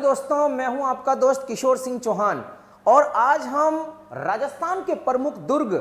दोस्तों, मैं हूं आपका दोस्त किशोर सिंह चौहान और आज हम राजस्थान के प्रमुख दुर्ग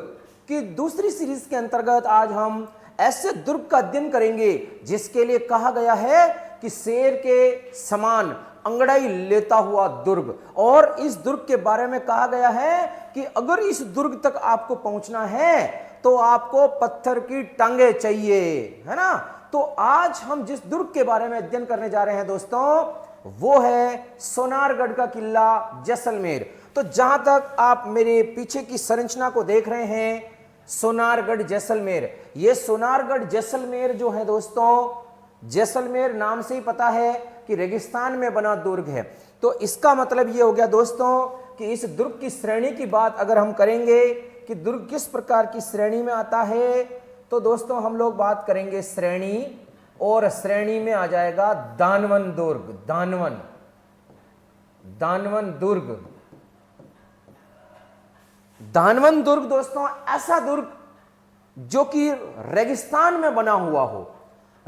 की दूसरी सीरीज के अंतर्गत आज हम ऐसे दुर्ग का अध्ययन करेंगे जिसके लिए कहा गया है कि शेर के समान अंगड़ाई लेता हुआ दुर्ग। और इस दुर्ग के बारे में कहा गया है कि अगर इस दुर्ग तक आपको पहुंचना है तो आपको पत्थर की टांगे चाहिए, है ना। तो आज हम जिस दुर्ग के बारे में अध्ययन करने जा रहे हैं दोस्तों, वो है सोनारगढ़ का किला जैसलमेर। तो जहां तक आप मेरे पीछे की संरचना को देख रहे हैं, सोनारगढ़ जैसलमेर, ये सोनारगढ़ जैसलमेर जो है दोस्तों, जैसलमेर नाम से ही पता है कि रेगिस्तान में बना दुर्ग है। तो इसका मतलब ये हो गया दोस्तों कि इस दुर्ग की श्रेणी की बात अगर हम करेंगे कि दुर्ग किस प्रकार की श्रेणी में आता है, तो दोस्तों हम लोग बात करेंगे श्रेणी, और श्रेणी में आ जाएगा दानवन दुर्ग। दानवन दुर्ग, दानवन दुर्ग दोस्तों ऐसा दुर्ग जो कि रेगिस्तान में बना हुआ हो,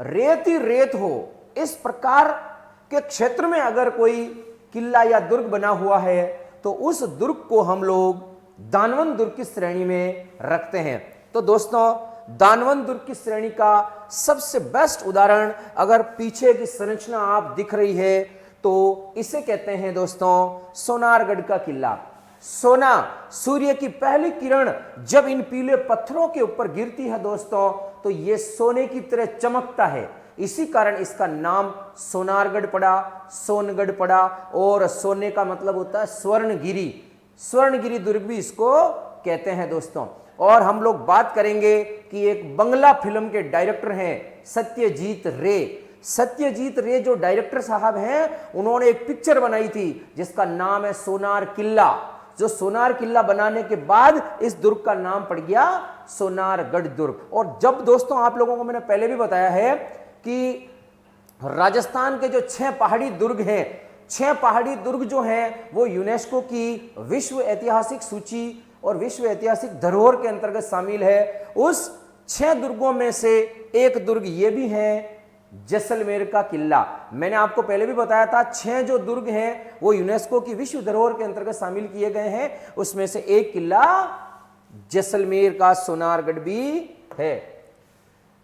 रेत ही रेत हो, इस प्रकार के क्षेत्र में अगर कोई किला या दुर्ग बना हुआ है तो उस दुर्ग को हम लोग दानवन दुर्ग की श्रेणी में रखते हैं। तो दोस्तों दानवन दुर्ग की श्रेणी का सबसे बेस्ट उदाहरण अगर पीछे की संरचना आप दिख रही है तो इसे कहते हैं दोस्तों सोनारगढ़ का किला। सोना, सूर्य की पहली किरण जब इन पीले पत्थरों के ऊपर गिरती है दोस्तों तो ये सोने की तरह चमकता है, इसी कारण इसका नाम सोनारगढ़ पड़ा, सोनगढ़ पड़ा। और सोने का मतलब होता है स्वर्णगिरी, स्वर्णगिरी दुर्ग भी इसको कहते हैं दोस्तों। और हम लोग बात करेंगे कि एक बंगला फिल्म के डायरेक्टर हैं सत्यजीत रे। सत्यजीत रे जो डायरेक्टर साहब हैं, उन्होंने एक पिक्चर बनाई थी जिसका नाम है सोनार किला। जो सोनार किला बनाने के बाद इस दुर्ग का नाम पड़ गया सोनारगढ़ दुर्ग। और जब दोस्तों आप लोगों को मैंने पहले भी बताया है कि राजस्थान के जो 6 पहाड़ी दुर्ग हैं, 6 पहाड़ी दुर्ग जो हैं वो यूनेस्को की विश्व ऐतिहासिक सूची और विश्व ऐतिहासिक धरोहर के अंतर्गत शामिल है। उस 6 दुर्गों में से एक दुर्ग ये भी है जैसलमेर का किला। मैंने आपको पहले भी बताया था 6 जो दुर्ग हैं वो यूनेस्को की विश्व धरोहर के अंतर्गत शामिल किए गए हैं, उसमें से एक किला जैसलमेर का सोनारगढ़ भी है।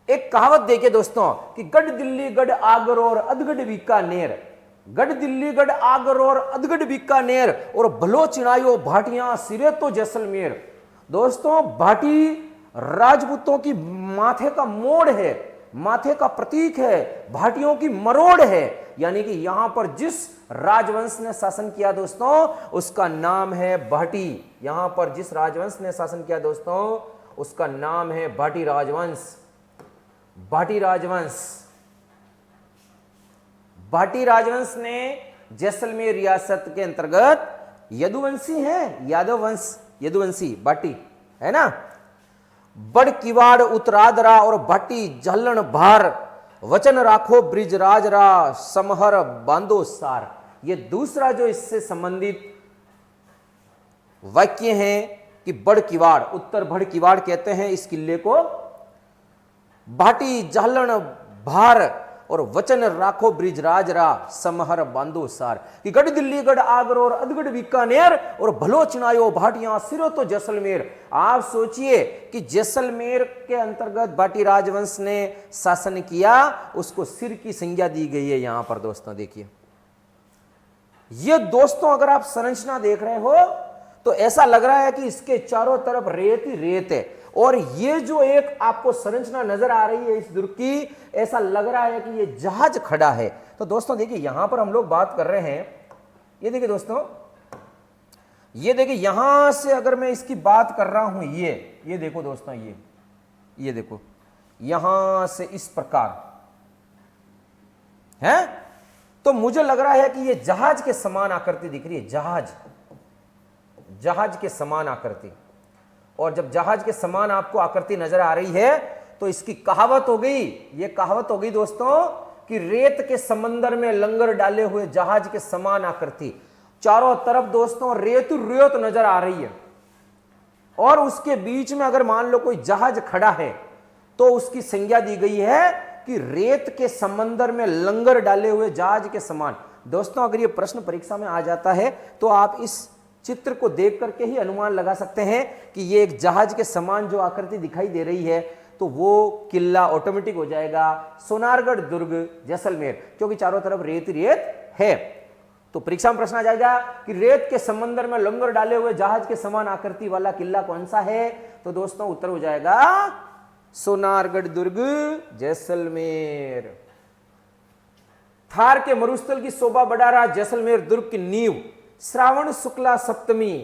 एक कहावत देखिए दोस्तों कि गढ़ दिल्ली गढ़ आगर और अधगढ़ बीकानेर, गढ़ दिल्ली गढ़ आगर और अधगढ़ बीकानेर और भलो चिनायो भाटियां सिरे तो जैसलमेर। दोस्तों भाटी राजपूतों की माथे का मोड़ है, माथे का प्रतीक है, भाटियों की मरोड़ है, यानी कि यहां पर जिस राजवंश ने शासन किया दोस्तों उसका नाम है भाटी। यहां पर जिस राजवंश ने शासन किया दोस्तों उसका नाम है भाटी राजवंश। भाटी राजवंश, भाटी राजवंश ने जैसलमेर रियासत के अंतर्गत यदुवंशी है, यादव वंश, यदुवंशी भाटी है ना। बड़ किवाड़ उतरादरा और भाटी जहलन भार, वचन राखो ब्रिजराज रा समहर बांधो सार। ये दूसरा जो इससे संबंधित वाक्य है कि बड़ किवाड़, उत्तर बड़ किवाड़ कहते हैं इस किले को, भाटी जहलन भार और वचन राखो ब्रिजराज रा समहर बांधो सार। कि गढ़ दिल्ली गढ़ आगर और अधगढ़ बीकानेर और भलो चिनायो भाटियां सिरो तो जैसलमेर। आप सोचिए कि जैसलमेर के अंतर्गत भाटी राजवंश ने शासन किया, उसको सिर की संज्ञा दी गई है यहां पर दोस्तों। देखिए ये दोस्तों अगर आप संरचना देख रहे हो तो ऐसा लग रहा है कि इसके चारों तरफ रेत ही रेत है, और ये जो एक आपको संरचना नजर आ रही है इस दुर्ग की, ऐसा लग रहा है कि ये जहाज खड़ा है। तो दोस्तों देखिए यहां पर हम लोग बात कर रहे हैं, ये देखिए दोस्तों, ये देखिए यहां से अगर मैं इसकी बात कर रहा हूं, ये देखो दोस्तों, ये देखो यहां से इस प्रकार है, तो मुझे लग रहा है कि ये जहाज के समान आकृति दिख रही है, जहाज के समान आकृति। और जब जहाज के समान आपको आकृति नजर आ रही है तो इसकी कहावत हो गई, ये कहावत हो गई दोस्तों कि रेत के समंदर में लंगर डाले हुए जहाज के समान आकृति। चारों तरफ दोस्तों रेत रेत नजर आ रही है और उसके बीच में अगर मान लो कोई जहाज खड़ा है तो उसकी संज्ञा दी गई है कि रेत के समंदर में लंगर डाले हुए जहाज के समान। दोस्तों अगर ये प्रश्न परीक्षा में आ जाता है तो आप इस चित्र को देख करके ही अनुमान लगा सकते हैं कि ये एक जहाज के समान जो आकृति दिखाई दे रही है तो वो किला ऑटोमेटिक हो जाएगा सोनारगढ़ दुर्ग जैसलमेर, क्योंकि चारों तरफ रेत ही रेत है। तो परीक्षा में प्रश्न आ जाएगा कि रेत के समंदर में लंगर डाले हुए जहाज के समान आकृति वाला किला कौन सा है, तो दोस्तों उत्तर हो जाएगा सोनारगढ़ दुर्ग जैसलमेर। थार के मरुस्थल की शोभा बढ़ा रहा जैसलमेर दुर्ग की नींव श्रावण शुक्ला सप्तमी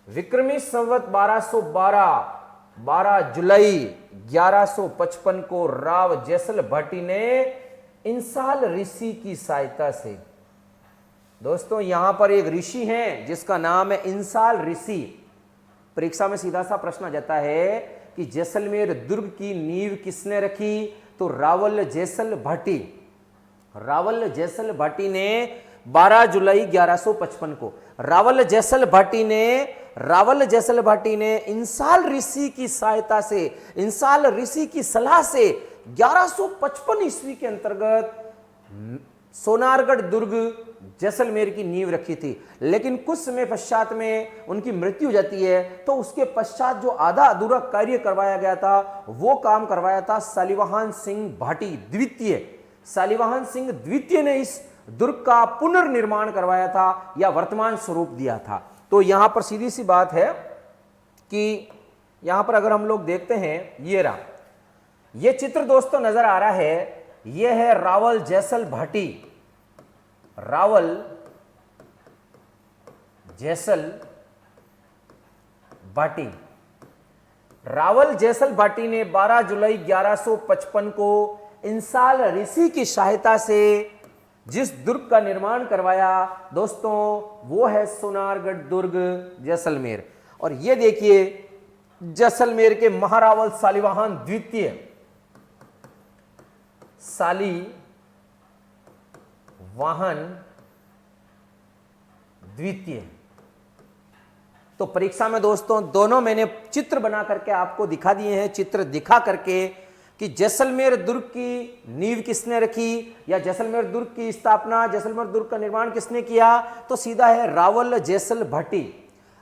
विक्रमी संवत 12 जुलाई 1155 को राव जैसल भाटी ने इंसाल ऋषि की सहायता से, दोस्तों यहां पर एक ऋषि हैं जिसका नाम है इंसाल ऋषि। परीक्षा में सीधा सा प्रश्न आ जाता है कि जैसलमेर दुर्ग की नींव किसने रखी, तो रावल जैसल भाटी। रावल जैसल भाटी ने 12 जुलाई 1155 को रावल जैसल भाटी ने इंसाल ऋषि की सहायता से, इंसाल ऋषि की सलाह से 1155 ईस्वी के अंतर्गत सोनारगढ़ दुर्ग जैसलमेर की नींव रखी थी। लेकिन कुछ समय पश्चात में उनकी मृत्यु हो जाती है, तो उसके पश्चात जो आधा अधूरा कार्य करवाया गया था वो काम करवाया था शालिवाहन सिंह भाटी द्वितीय। शालिवाहन सिंह द्वितीय ने इस दुर्ग का पुनर्निर्माण करवाया था या वर्तमान स्वरूप दिया था। तो यहां पर सीधी सी बात है कि यहां पर अगर हम लोग देखते हैं, ये रहा ये चित्र दोस्तों नजर आ रहा है, ये है रावल जैसल भाटी। रावल जैसल भाटी, रावल जैसल भाटी ने 12 जुलाई 1155 को इंसाल ऋषि की सहायता से जिस दुर्ग का निर्माण करवाया दोस्तों वो है सोनारगढ़ दुर्ग जैसलमेर। और ये देखिए जैसलमेर के महारावल शालिवाहन द्वितीय, शालिवाहन द्वितीय। तो परीक्षा में दोस्तों दोनों मैंने चित्र बना करके आपको दिखा दिए हैं, चित्र दिखा करके कि जैसलमेर दुर्ग की नींव किसने रखी या जैसलमेर दुर्ग की स्थापना, जैसलमेर दुर्ग का निर्माण किसने किया, तो सीधा है रावल जैसल भाटी।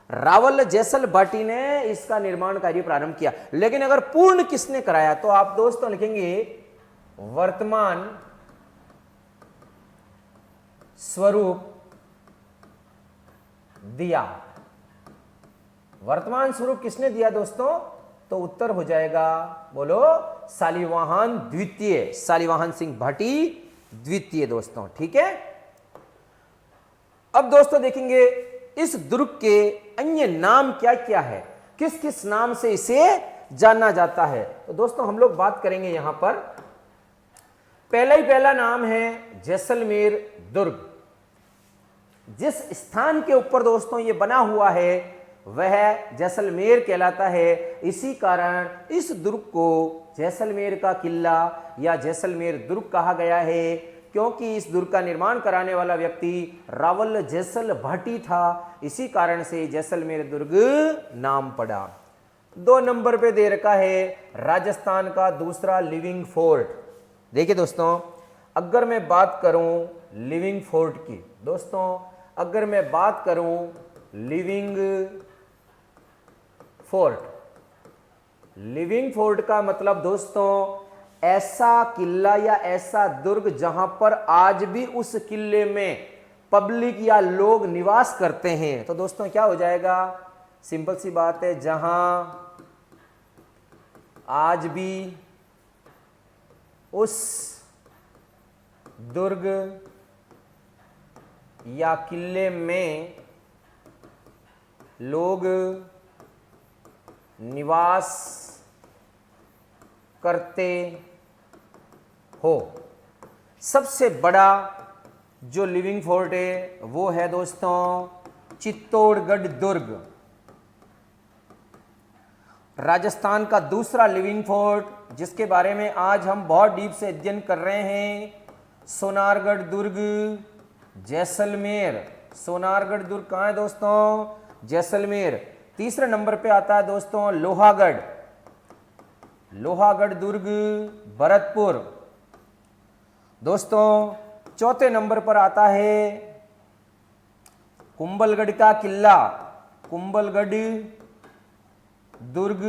रावल जैसल भाटी ने इसका निर्माण कार्य प्रारंभ किया। लेकिन अगर पूर्ण किसने कराया, तो आप दोस्तों लिखेंगे वर्तमान स्वरूप दिया। वर्तमान स्वरूप किसने दिया दोस्तों, तो उत्तर हो जाएगा, बोलो शालिवाहन द्वितीय, शालिवाहन सिंह भाटी द्वितीय दोस्तों। ठीक है, अब दोस्तों देखेंगे इस दुर्ग के अन्य नाम क्या क्या है, किस किस नाम से इसे जाना जाता है। तो दोस्तों हम लोग बात करेंगे यहां पर, पहला नाम है जैसलमेर दुर्ग। जिस स्थान के ऊपर दोस्तों ये बना हुआ है वह जैसलमेर कहलाता है। इसी कारण इस दुर्ग को जैसलमेर का किला या जैसलमेर दुर्ग कहा गया है, क्योंकि इस दुर्ग का निर्माण कराने वाला व्यक्ति रावल जैसल भाटी था। इसी कारण से जैसलमेर दुर्ग नाम पड़ा। 2 नंबर पे दे रखा है राजस्थान का दूसरा लिविंग फोर्ट। देखिए दोस्तों, अगर मैं बात करूं लिविंग फोर्ट की, दोस्तों अगर मैं बात करूं लिविंग फोर्ट, लिविंग फोर्ट का मतलब दोस्तों ऐसा किला या ऐसा दुर्ग जहां पर आज भी उस किले में पब्लिक या लोग निवास करते हैं। तो दोस्तों क्या हो जाएगा, सिंपल सी बात है, जहां आज भी उस दुर्ग या किले में लोग निवास करते हो। सबसे बड़ा जो लिविंग फोर्ट है वो है दोस्तों चित्तौड़गढ़ दुर्ग। राजस्थान का दूसरा लिविंग फोर्ट जिसके बारे में आज हम बहुत डीप से अध्ययन कर रहे हैं, सोनारगढ़ दुर्ग जैसलमेर। सोनारगढ़ दुर्ग कहाँ है दोस्तों, जैसलमेर। तीसरे नंबर पे आता है दोस्तों लोहागढ़, लोहागढ़ दुर्ग भरतपुर। दोस्तों चौथे नंबर पर आता है कुंभलगढ़ का किला, कुंभलगढ़ दुर्ग,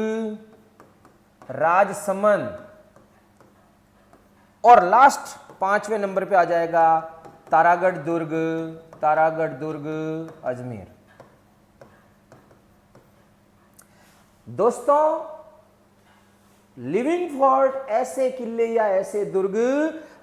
राजसमंद, और लास्ट 5वें नंबर पे आ जाएगा तारागढ़ दुर्ग, तारागढ़ दुर्ग अजमेर। दोस्तों, लिविंग फोर्ट ऐसे किले या ऐसे दुर्ग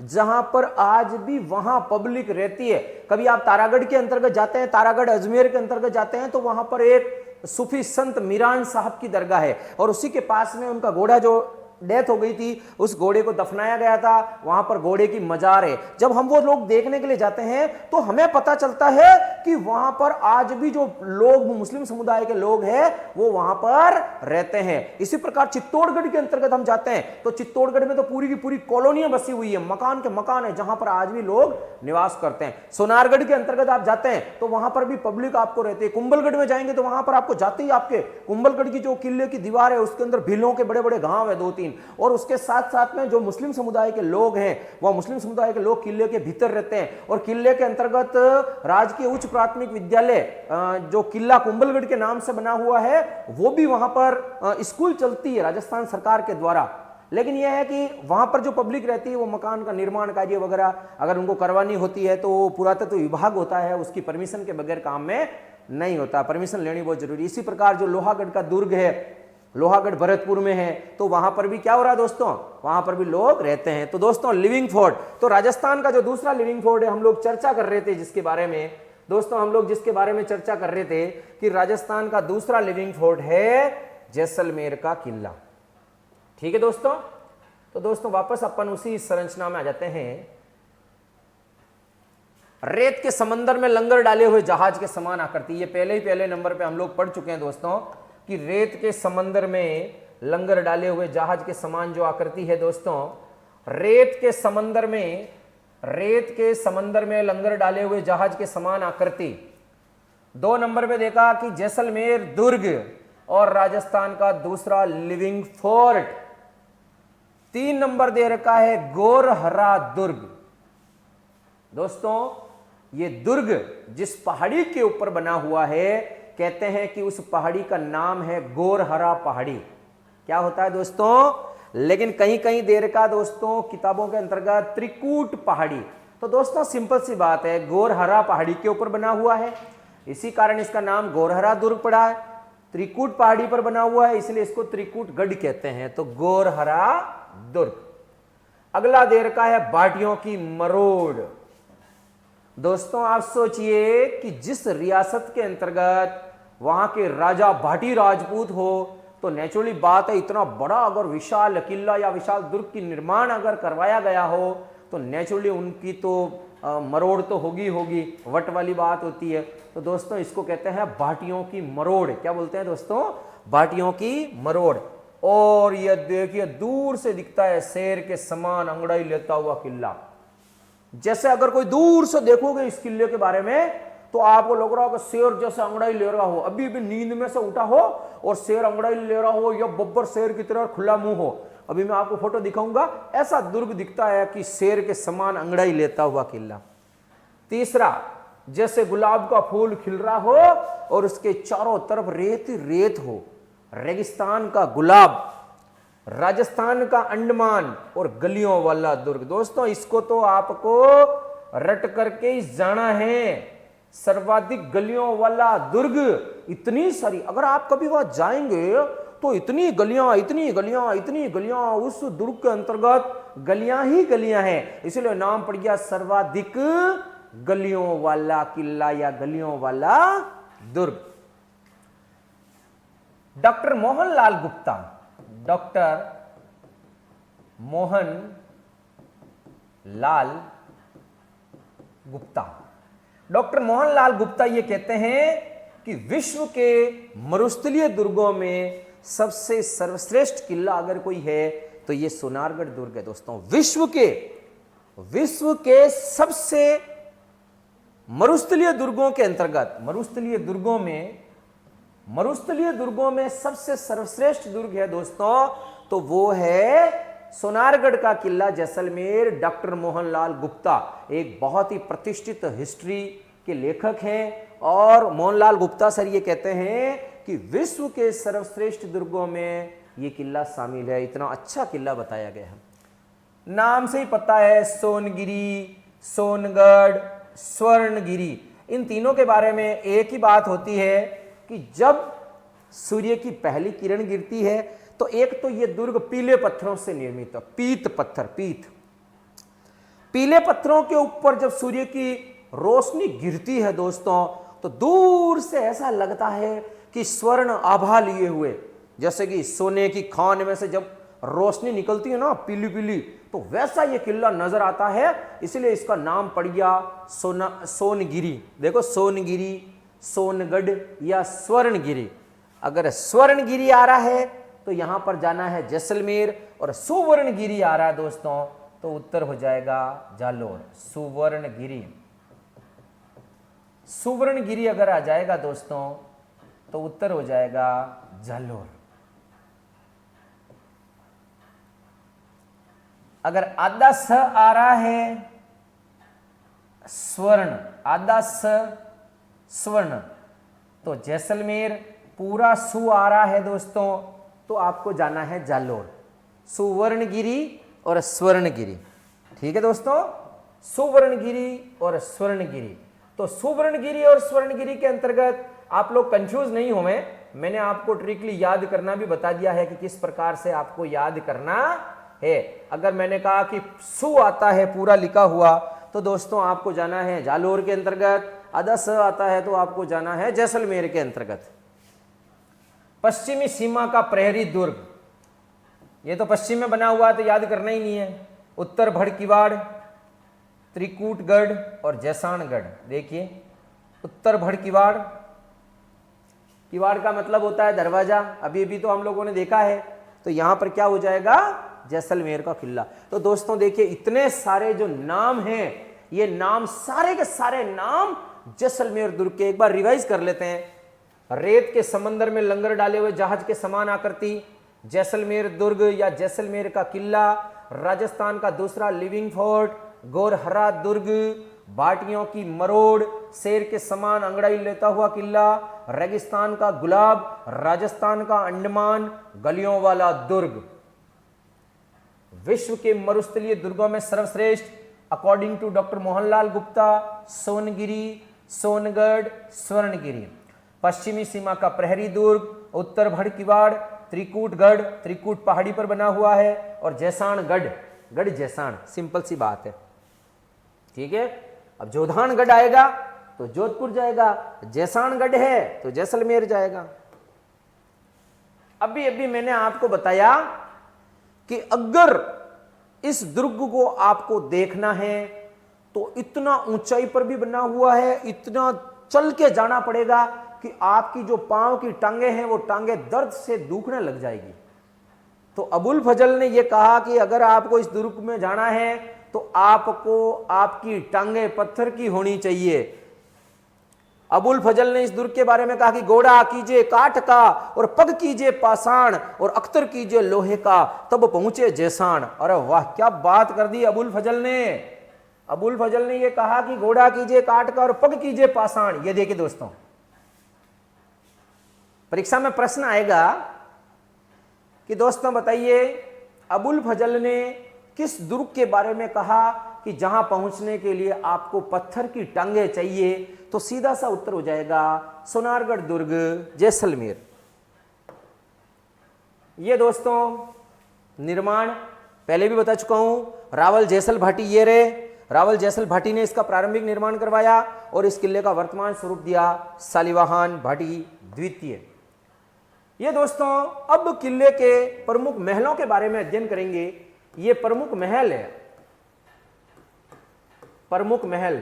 जहां पर आज भी वहां पब्लिक रहती है। कभी आप तारागढ़ के अंतर्गत जाते हैं, तारागढ़ अजमेर के अंतर्गत जाते हैं, तो वहां पर एक सूफी संत मीरान साहब की दरगाह है और उसी के पास में उनका घोड़ा जो डेथ हो गई थी, उस घोड़े को दफनाया गया था, वहां पर घोड़े की मजार है। जब हम वो लोग देखने के लिए जाते हैं तो हमें पता चलता है कि वहां पर आज भी जो लोग मुस्लिम समुदाय के लोग हैं वो वहां पर रहते हैं। इसी प्रकार चित्तौड़गढ़ के अंतर्गत हम जाते हैं तो चित्तौड़गढ़ में तो पूरी की पूरी कॉलोनियां बसी हुई है, मकान के मकान है, जहां पर आज भी लोग निवास करते हैं। सोनारगढ़ के अंतर्गत आप जाते हैं तो वहां पर भी पब्लिक आपको रहती है। कुंभलगढ़ में जाएंगे तो वहां पर आपको जाते ही आपके कुंभलगढ़ की जो किले की दीवार है उसके अंदर भीलों के बड़े बड़े घाव है 2-3, और उसके साथ साथ में जो मुस्लिम समुदाय के लोग हैं वह मुस्लिम समुदाय के लोग किले के भीतर रहते हैं। और किले के अंतर्गत राजकीय उच्च प्राथमिक विद्यालय जो किला कुंभलगढ़ के नाम से बना हुआ है वो भी वहां पर स्कूल चलती है राजस्थान सरकार के द्वारा। लेकिन यह है कि वहां पर जो पब्लिक रहती है वो मकान का निर्माण कार्य वगैरह अगर उनको करवानी होती है तो पुरातत्व विभाग होता है, उसकी परमिशन के बगैर काम में नहीं होता, परमिशन लेनी बहुत जरूरी। इसी प्रकार जो लोहागढ़ का दुर्ग है, लोहागढ़ भरतपुर में है, तो वहां पर भी क्या हो रहा है दोस्तों, वहां पर भी लोग रहते हैं। तो दोस्तों लिविंग फोर्ट, तो राजस्थान का जो दूसरा लिविंग फोर्ट है हम लोग चर्चा कर रहे थे जिसके बारे में, दोस्तों हम लोग जिसके बारे में चर्चा कर रहे थे कि राजस्थान का दूसरा लिविंग फोर्ट है जैसलमेर का किला। ठीक है दोस्तों, तो दोस्तों वापस अपन उसी संरचना में आ जाते हैं। रेत के समंदर में लंगर डाले हुए जहाज के समान आकृति, ये पहले नंबर पे हम लोग पढ़ चुके हैं दोस्तों कि रेत के समंदर में लंगर डाले हुए जहाज के समान जो आकृति है दोस्तों, रेत के समंदर में लंगर डाले हुए जहाज के समान आकृति। 2 नंबर पे देखा कि जैसलमेर दुर्ग और राजस्थान का दूसरा लिविंग फोर्ट। 3 नंबर दे रखा है गोरहरा दुर्ग। दोस्तों ये दुर्ग जिस पहाड़ी के ऊपर बना हुआ है कहते हैं कि उस पहाड़ी का नाम है गोरहरा पहाड़ी। क्या होता है दोस्तों, लेकिन कहीं कहीं दे रखा दोस्तों किताबों के अंतर्गत त्रिकूट पहाड़ी। तो दोस्तों सिंपल सी बात है, गोरहरा पहाड़ी के ऊपर बना हुआ है, इसी कारण इसका नाम गोरहरा दुर्ग पड़ा है। त्रिकूट पहाड़ी पर बना हुआ है इसलिए इसको त्रिकूटगढ़ कहते हैं, तो गोरहरा दुर्ग। अगला दे रखा है बाटियों की मरोड़। दोस्तों आप सोचिए कि जिस रियासत के अंतर्गत वहां के राजा भाटी राजपूत हो तो नेचुरली बात है इतना बड़ा अगर विशाल किला या विशाल दुर्ग की निर्माण अगर करवाया गया हो तो नेचुरली उनकी तो मरोड़ तो होगी, वट वाली बात होती है। तो दोस्तों इसको कहते हैं भाटियों की मरोड़। क्या बोलते हैं दोस्तों, भाटियों की मरोड़। और यह देखिए दूर से दिखता है शेर के समान अंगड़ाई लेता हुआ किला। जैसे अगर कोई दूर से देखोगे इस किले के बारे में तो आपको लग रहा होगा शेर जैसे अंगड़ाई ले रहा हो, अभी भी नींद में से उठा हो और शेर अंगड़ाई ले रहा हो या बब्बर शेर की तरह खुला मुंह हो। अभी मैं आपको फोटो दिखाऊंगा, ऐसा दुर्ग दिखता है कि शेर के समान अंगड़ाई लेता हुआ किला। तीसरा, जैसे गुलाब का फूल खिल रहा हो और उसके चारों तरफ रेत रेत हो, रेगिस्तान का गुलाब, राजस्थान का अंडमान और गलियों वाला दुर्ग। दोस्तों इसको तो आपको रट करके ही जाना है, सर्वाधिक गलियों वाला दुर्ग। इतनी सारी, अगर आप कभी वहां जाएंगे तो इतनी गलियां उस दुर्ग के अंतर्गत गलियां ही गलियां हैं, इसलिए नाम पड़ गया सर्वाधिक गलियों वाला किला या गलियों वाला दुर्ग। Doctor Mohanlal Gupta, doctor Mohan Lal Gupta, doctor Mohanlal Gupta ये कहते हैं कि विश्व के मरुस्थलीय दुर्गों में सबसे सर्वश्रेष्ठ किला अगर कोई है तो ये सोनारगढ़ दुर्ग है। दोस्तों विश्व के सबसे मरुस्थलीय दुर्गों के अंतर्गत, मरुस्थलीय दुर्गों में सबसे सर्वश्रेष्ठ दुर्ग है दोस्तों तो वो है सोनारगढ़ का किला जैसलमेर। डॉक्टर मोहनलाल गुप्ता एक बहुत ही प्रतिष्ठित हिस्ट्री के लेखक हैं और मोहनलाल गुप्ता सर ये कहते हैं कि विश्व के सर्वश्रेष्ठ दुर्गों में ये किला शामिल है। इतना अच्छा किला बताया गया है, नाम से ही पता है। सोनगिरी, सोनगढ़, स्वर्णगिरी, इन तीनों के बारे में एक ही बात होती है कि जब सूर्य की पहली किरण गिरती है तो एक तो ये दुर्ग पीले पत्थरों से निर्मित है, पीत पत्थर, पीले पत्थरों के ऊपर जब सूर्य की रोशनी गिरती है दोस्तों, तो दूर से ऐसा लगता है कि स्वर्ण आभा लिए हुए, जैसे कि सोने की खान में से जब रोशनी निकलती है ना पीली पीली, तो वैसा ये किला नजर आता है। इसलिए इसका नाम पड़ गया सोनगिरी। देखो सोनगिरी, सोनगढ़ या स्वर्णगिरी। अगर स्वर्णगिरी आ रहा है तो यहां पर जाना है जैसलमेर, और सुवर्णगिरी आ रहा है दोस्तों तो उत्तर हो जाएगा जालोर। सुवर्णगिरी, सुवर्णगिरी अगर आ जाएगा दोस्तों तो उत्तर हो जाएगा जालोर। अगर आधा स आ रहा है स्वर्ण, आधा स स्वर्ण, तो जैसलमेर। पूरा सु आ रहा है दोस्तों तो आपको जाना है जालोर। सुवर्णगिरी और स्वर्णगिरी, ठीक है दोस्तों, सुवर्णगिरी और स्वर्णगिरी। तो सुवर्णगिरी और स्वर्णगिरी के अंतर्गत आप लोग कंफ्यूज नहीं होंगे, मैंने आपको ट्रिकली याद करना भी बता दिया है कि किस प्रकार से आपको याद करना है। अगर मैंने कहा कि सु आता है पूरा लिखा हुआ तो दोस्तों आपको जाना है जालोर के अंतर्गत, आधा स आता है तो आपको जाना है जैसलमेर के अंतर्गत। पश्चिमी सीमा का प्रहरी दुर्ग, ये तो पश्चिम में बना हुआ है तो याद करना ही नहीं है। उत्तर भड़किवाड़, त्रिकूटगढ़ और जैसानगढ़। देखिए उत्तर भड़किवाड़, किवाड़ का मतलब होता है दरवाजा, अभी अभी तो हम लोगों ने देखा है। तो यहां पर क्या हो जाएगा जैसलमेर का किला। तो दोस्तों देखिए इतने सारे जो नाम हैं, ये नाम सारे के सारे नाम जैसलमेर दुर्ग के। एक बार रिवाइज कर लेते हैं। रेत के समंदर में लंगर डाले हुए जहाज के समान आकृति, जैसलमेर दुर्ग या जैसलमेर का किला। राजस्थान का दूसरा लिविंग फोर्ट, गोरहरा दुर्ग, बाटियों की मरोड़, शेर के समान अंगड़ाई लेता हुआ किला। रेगिस्तान का गुलाब, राजस्थान का अंडमान, गलियों वाला दुर्ग। विश्व के मरुस्थलीय दुर्गों में सर्वश्रेष्ठ according to doctor Mohanlal Gupta Songiri, Songarh, Swarngiri. पश्चिमी सीमा का प्रहरी दुर्ग, उत्तर भड़किवाड़, त्रिकूटगढ़, त्रिकूट पहाड़ी पर बना हुआ है, और जैसानगढ़, गढ़ जैसाण, सिंपल सी बात है, ठीक है। अब जोधानगढ़ आएगा तो जोधपुर जाएगा, जैसानगढ़ है तो जैसलमेर जाएगा। अभी अभी मैंने आपको बताया कि अगर इस दुर्ग को आपको देखना है तो इतना ऊंचाई पर भी बना हुआ है, इतना चल के जाना पड़ेगा कि आपकी जो पांव की टांगे हैं वो टांगे दर्द से दुखने लग जाएगी। तो अबुल फजल ने यह कहा कि अगर आपको इस दुर्ग में जाना है तो आपको आपकी टांगे पत्थर की होनी चाहिए। अबुल फजल ने इस दुर्ग के बारे में कहा कि घोड़ा कीजिए काठ का और पग कीजिए पाषाण और अख्तर कीजिए लोहे का, तब पहुंचे जैसाण। अरे वाह क्या बात कर दी अबुल फजल ने। अबुल फजल ने यह कहा कि घोड़ा कीजिए काठ का और पग कीजिए पाषाण। ये देखिए दोस्तों परीक्षा में प्रश्न आएगा कि दोस्तों बताइए अबुल फजल ने किस दुर्ग के बारे में कहा कि जहां पहुंचने के लिए आपको पत्थर की टांगे चाहिए, तो सीधा सा उत्तर हो जाएगा सोनारगढ़ दुर्ग, जैसलमेर। ये दोस्तों निर्माण पहले भी बता चुका हूं, रावल जैसल भाटी ये रे, रावल जैसल भाटी ने इसका प्रारंभिक निर्माण करवाया और इस किले का वर्तमान स्वरूप दिया सालिवाहन भाटी द्वितीय। ये दोस्तों अब किले के प्रमुख महलों के बारे में अध्ययन करेंगे। ये प्रमुख महल है, प्रमुख महल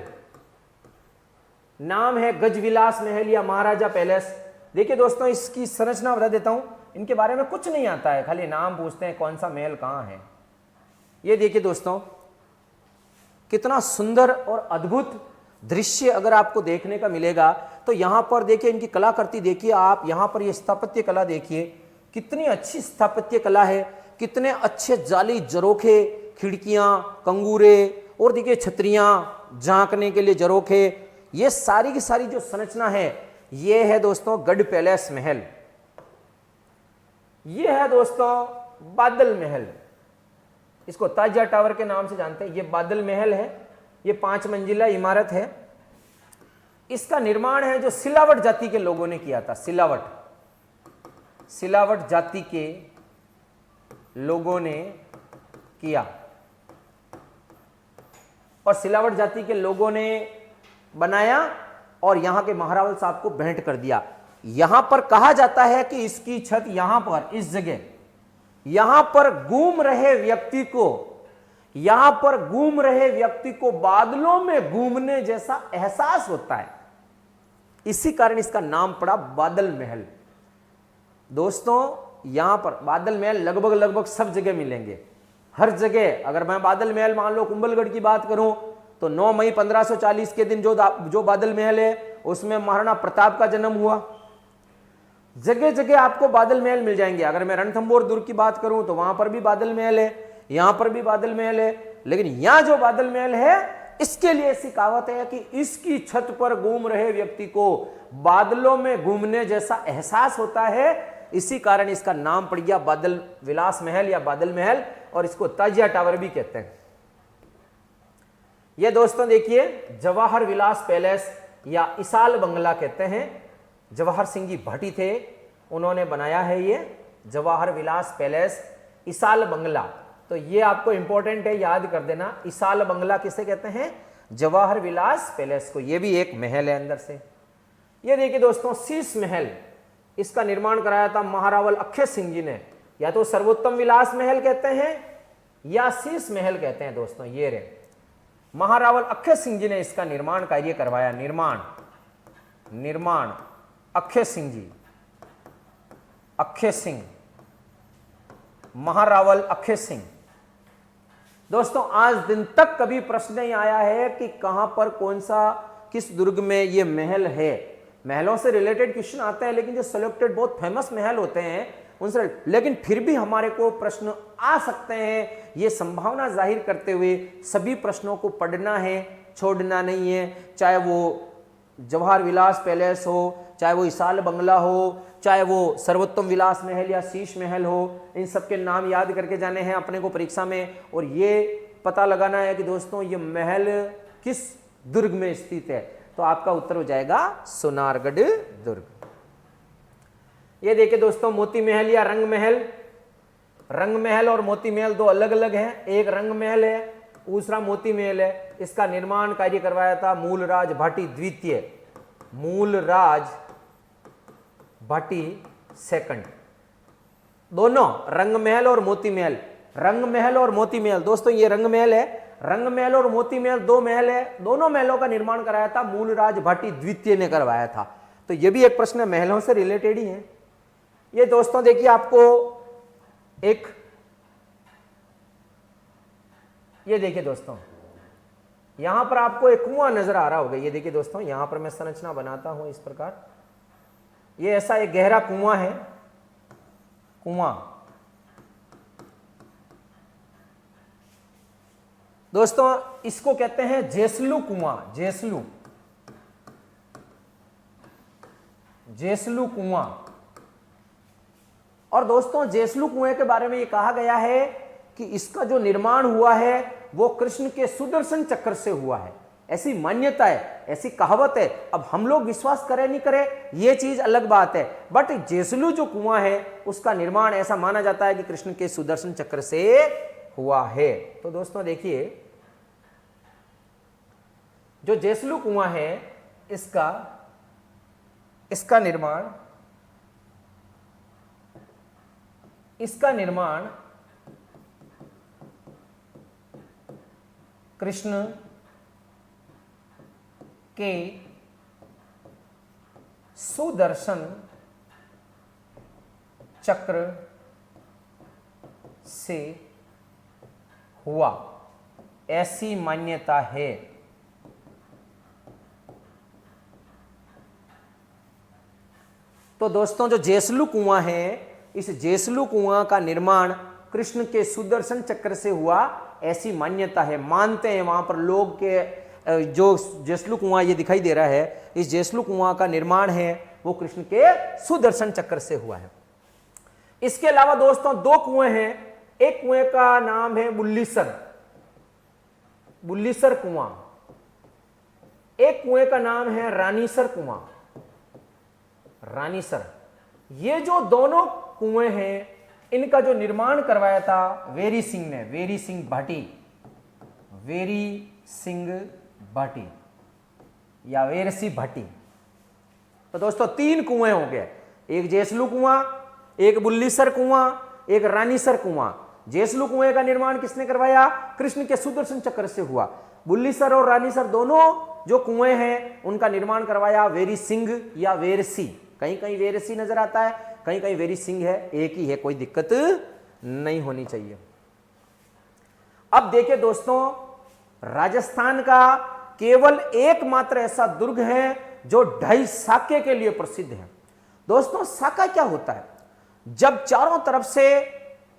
नाम है गजविलास महल या महाराजा पैलेस। देखिए दोस्तों इसकी संरचना बता देता हूं, इनके बारे में कुछ नहीं आता है, खाली नाम पूछते हैं कौन सा महल कहां है। ये देखिए दोस्तों कितना सुंदर और अद्भुत दृश्य अगर आपको देखने का मिलेगा। तो यहां पर देखिए इनकी कलाकृति देखिए आप, यहां पर ये स्थापत्य कला देखिए कितनी अच्छी स्थापत्य कला है। कितने अच्छे जाली जरोखे, खिड़कियां, कंगूरे और देखिए छतरियां, झांकने के लिए जरोखे, ये सारी की सारी जो संरचना है ये है दोस्तों गढ़ पैलेस महल। ये है दोस्तों बादल महल, इसको ताजिया टावर के नाम से जानते हैं। ये बादल महल है, ये 5 मंजिला इमारत है। इसका निर्माण है जो सिलावट जाति के लोगों ने किया था। सिलावट जाति के लोगों ने किया और सिलावट जाति के लोगों ने बनाया और यहां के महारावल साहब को भेंट कर दिया। यहां पर कहा जाता है कि इसकी छत यहां पर, इस जगह यहां पर घूम रहे व्यक्ति को बादलों में घूमने जैसा एहसास होता है। इसी कारण इसका नाम पड़ा बादल महल। दोस्तों यहां पर बादल महल लगभग सब जगह मिलेंगे, हर जगह। अगर मैं बादल महल मान लो कुंभलगढ़ की बात करूं तो 9 मई 1540 के दिन जो बादल महल है उसमें महाराणा प्रताप का जन्म हुआ। जगह जगह आपको बादल महल मिल जाएंगे। अगर मैं रणथंभौर दुर्ग की बात करूं तो वहां पर भी बादल महल है, यहां पर भी बादल महल है। लेकिन यहां जो बादल महल है इसके लिए ऐसी कहावत है कि इसकी छत पर घूम रहे व्यक्ति को बादलों में घूमने जैसा एहसास होता है। इसी कारण इसका नाम पड़ गया बादल विलास महल या बादल महल, और इसको ताजिया टावर भी कहते हैं। ये दोस्तों देखिए जवाहर विलास पैलेस या इसाल बंगला कहते हैं। जवाहर सिंह जी भाटी थे, उन्होंने बनाया है ये जवाहर विलास पैलेस, इसाल बंगला। तो ये आपको इंपॉर्टेंट है, याद कर देना। इसाल बंगला किसे कहते हैं? जवाहर विलास पैलेस को। ये भी एक महल है अंदर से। ये देखिए दोस्तों शीश महल, इसका निर्माण कराया था महारावल अक्षय सिंह जी ने। या तो सर्वोत्तम विलास महल कहते हैं या शीश महल कहते हैं दोस्तों। ये रे महारावल अक्षय सिंह जी ने इसका निर्माण कार्य करवाया। निर्माण अक्षय सिंह जी, अक्षय सिंह, महारावल अक्षय सिंह। दोस्तों आज दिन तक कभी प्रश्न नहीं आया है कि कहां पर कौन सा किस दुर्ग में ये महल है। महलों से रिलेटेड क्वेश्चन आते हैं, लेकिन जो सिलेक्टेड बहुत फेमस महल होते हैं उनसे, लेकिन फिर भी हमारे को प्रश्न आ सकते हैं। ये संभावना जाहिर करते हुए सभी प्रश्नों को पढ़ना है, छोड़ना नहीं है। चाहे वो जवाहर विलास पैलेस हो, चाहे वो इसाल बंगला हो, चाहे वो सर्वोत्तम विलास महल या शीश महल हो, इन सब के नाम याद करके जाने हैं अपने को परीक्षा में। और ये पता लगाना है कि दोस्तों ये महल किस दुर्ग में स्थित है। तो आपका उत्तर हो जाएगा सोनारगढ़ दुर्ग। ये देखिए दोस्तों मोती महल या रंग महल। रंग महल और मोती महल दो अलग अलग हैं। एक रंग महल है, दूसरा मोती महल है। इसका निर्माण कार्य करवाया था मूलराज भाटी द्वितीय, मूलराज भाटी सेकंड। दोनों रंग महल और मोती महल, रंग महल और मोती महल। दोस्तों ये रंग महल है, रंग महल और मोती महल दो महल है। दोनों महलों का निर्माण कराया था मूलराज भाटी द्वितीय ने करवाया था। तो ये भी एक प्रश्न महलों से रिलेटेड ही है। ये दोस्तों देखिए आपको एक, ये देखिए दोस्तों यहां पर आपको एक कुआं नजर आ रहा होगा। ये देखिए दोस्तों यहां पर मैं संरचना बनाता हूं इस प्रकार। ये ऐसा एक गहरा कुआं है, कुआं। दोस्तों इसको कहते हैं जेसलू कुआं, जेसलू कुआं। और दोस्तों जेसलू कुएं के बारे में ये कहा गया है कि इसका जो निर्माण हुआ है वो कृष्ण के सुदर्शन चक्र से हुआ है। ऐसी मान्यता है, ऐसी कहावत है। अब हम लोग विश्वास करें नहीं करें ये चीज अलग बात है, बट जेसलू जो कुआं है उसका निर्माण ऐसा माना जाता है कि कृष्ण के सुदर्शन चक्र से हुआ है। तो दोस्तों देखिए जो जेसलू कुआं है इसका निर्माण कृष्ण के सुदर्शन चक्र से हुआ, ऐसी मान्यता है। तो दोस्तों जो जेसलू कुआं है, इस जेसलू कुआं का निर्माण कृष्ण के सुदर्शन चक्र से हुआ, ऐसी मान्यता है। मानते हैं वहां पर लोग के जो जसलू कुआं ये दिखाई दे रहा है, इस जसलू कुआं का निर्माण है वो कृष्ण के सुदर्शन चक्र से हुआ है। इसके अलावा दोस्तों दो कुएं हैं, एक कुएं का नाम है बुल्लीसर, बुल्लीसर कुआं, एक कुएं का नाम है रानीसर कुआं, रानीसर। ये जो दोनों कुएं हैं इनका जो निर्माण करवाया था वेरी सिंह ने, वेरी सिंह भाटी, वेरी सिंह भाटी या वेरसी भाटी। तो दोस्तों तीन कुएं हो गए, एक जेसलू कुआं, एक बुल्लीसर कुआं, एक रानीसर कुआं। जेसलू कुएं का निर्माण किसने करवाया? कृष्ण के सुदर्शन चक्र से हुआ। बुल्लीसर और रानीसर दोनों जो कुएं हैं उनका निर्माण करवाया वेरी सिंह या वेरसी। कहीं कहीं वेरसी नजर आता है, कहीं कहीं वेरी सिंह है, एक ही है, कोई दिक्कत नहीं होनी चाहिए। अब देखिए दोस्तों, राजस्थान का केवल एकमात्र ऐसा दुर्ग है जो ढाई साके के लिए प्रसिद्ध है। दोस्तों साका क्या होता है? जब चारों तरफ से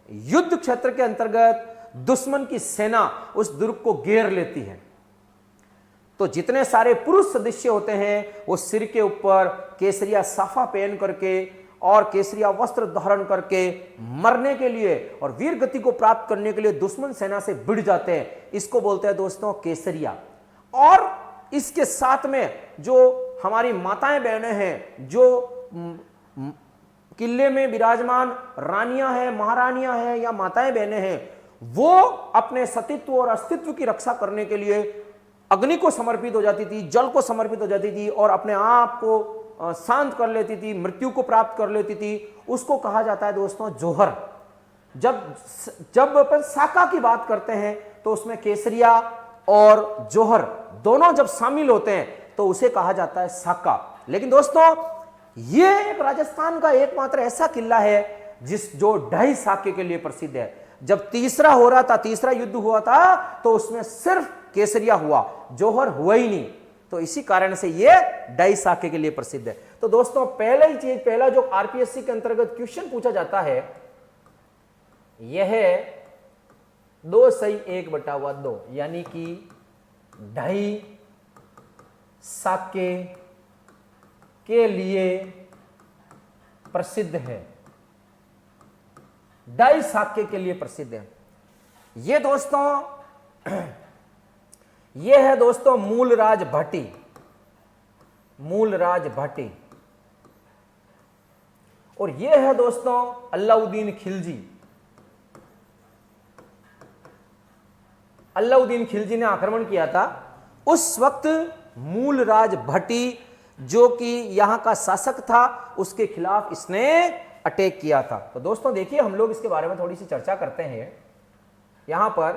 युद्ध क्षेत्र के अंतर्गत दुश्मन की सेना उस दुर्ग को घेर लेती है, तो जितने सारे पुरुष सदस्य होते हैं वो सिर के ऊपर केसरिया साफा पहन करके और केसरिया वस्त्र धारण करके मरने के लिए और वीर गति को प्राप्त करने के लिए दुश्मन सेना से भिड़ जाते हैं। इसको बोलते हैं दोस्तों केसरिया। और इसके साथ में जो हमारी माताएं बहनें हैं, जो किले में विराजमान रानियां हैं, महारानियां हैं या माताएं बहनें हैं, वो अपने सतीत्व और अस्तित्व की रक्षा करने के लिए अग्नि को समर्पित हो जाती थी, जल को समर्पित हो जाती थी और अपने आप को शांत कर लेती थी, मृत्यु को प्राप्त कर लेती थी। उसको कहा जाता है दोस्तों जोहर। जब अपन साका की बात करते हैं तो उसमें केसरिया और जोहर दोनों जब शामिल होते हैं तो उसे कहा जाता है साका। लेकिन दोस्तों ये एक राजस्थान का एकमात्र ऐसा किला है जो ढाई साके के लिए प्रसिद्ध है। जब तीसरा हो रहा था, तीसरा युद्ध हुआ था, तो उसमें सिर्फ केसरिया हुआ, जोहर हुआ ही नहीं। तो इसी कारण से ये ढाई साके के लिए प्रसिद्ध है। तो दोस्तों पहला जो आरपीएससी के अंतर्गत क्वेश्चन पूछा जाता है यह है 2/1/2 यानी कि ढाई साके के लिए प्रसिद्ध है, ढाई साके के लिए प्रसिद्ध है। ये दोस्तों ये है दोस्तों मूलराज भाटी, मूलराज भाटी। और ये है दोस्तों अलाउद्दीन खिलजी। अलाउद्दीन खिलजी ने आक्रमण किया था। उस वक्त मूलराज भाटी जो कि यहां का शासक था उसके खिलाफ इसने अटैक किया था। तो दोस्तों देखिए हम लोग इसके बारे में थोड़ी सी चर्चा करते हैं। यहां पर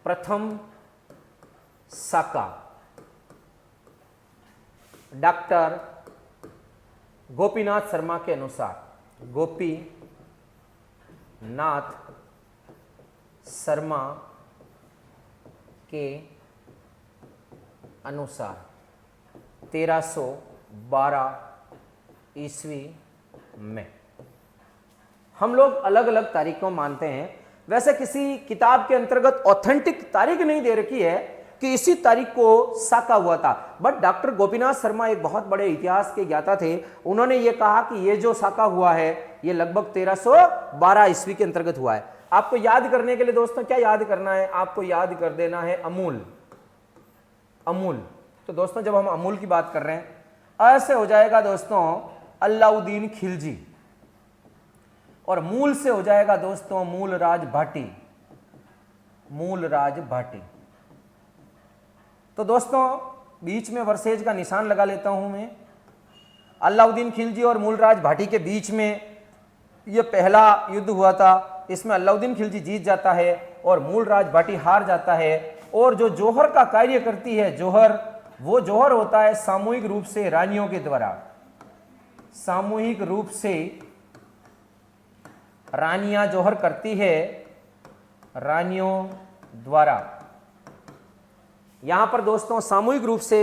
प्रथम साका डॉक्टर गोपीनाथ शर्मा के अनुसार, गोपीनाथ शर्मा के अनुसार 1312 ईस्वी में। हम लोग अलग अलग तारीखों मानते हैं। वैसे किसी किताब के अंतर्गत ऑथेंटिक तारीख नहीं दे रखी है कि इसी तारीख को साका हुआ था, बट डॉक्टर गोपीनाथ शर्मा एक बहुत बड़े इतिहास के ज्ञाता थे। उन्होंने ये कहा कि ये जो साका हुआ है ये लगभग 1312 ईस्वी के अंतर्गत हुआ है। आपको याद करने के लिए दोस्तों क्या याद करना है? आपको याद कर देना है अमूल। अमूल। तो दोस्तों जब हम अमूल की बात कर रहे हैं ऐसे हो जाएगा दोस्तों अलाउद्दीन खिलजी, और मूल से हो जाएगा दोस्तों मूलराज भाटी, मूलराज भाटी। तो दोस्तों बीच में वर्सेज का निशान लगा लेता हूं मैं। अलाउद्दीन खिलजी और मूलराज भाटी के बीच में यह पहला युद्ध हुआ था। इसमें अलाउद्दीन खिलजी जीत जाता है और मूलराज भाटी हार जाता है। और जो जोहर का कार्य करती है जोहर, वो जोहर होता है सामूहिक रूप से रानियों के द्वारा, सामूहिक रूप से रानियां जोहर करती है रानियों द्वारा। यहां पर दोस्तों सामूहिक रूप से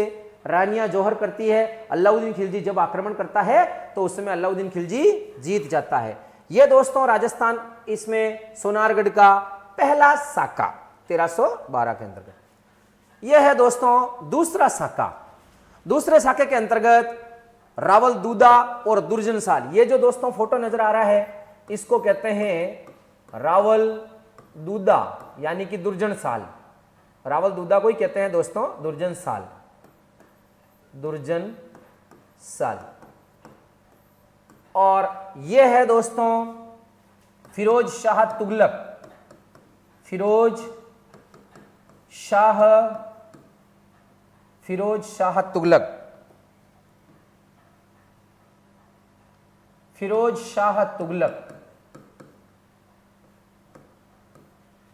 रानियां जोहर करती है। अलाउद्दीन खिलजी जब आक्रमण करता है तो उस समय अलाउद्दीन खिलजी जीत जाता है। ये दोस्तों राजस्थान, इसमें सोनारगढ़ का पहला साका 1312 के अंतर्गत। यह है दोस्तों दूसरा साका। दूसरे साके के अंतर्गत रावल दूदा और दुर्जनसाल, ये जो दोस्तों फोटो नजर आ रहा है इसको कहते हैं रावल दूदा यानी कि दुर्जनसाल। रावल दूदा को ही कहते हैं दोस्तों दुर्जनसाल, दुर्जनसाल। और यह है दोस्तों फिरोज शाह तुगलक, फिरोज शाह तुगलक, फिरोज शाह तुगलक।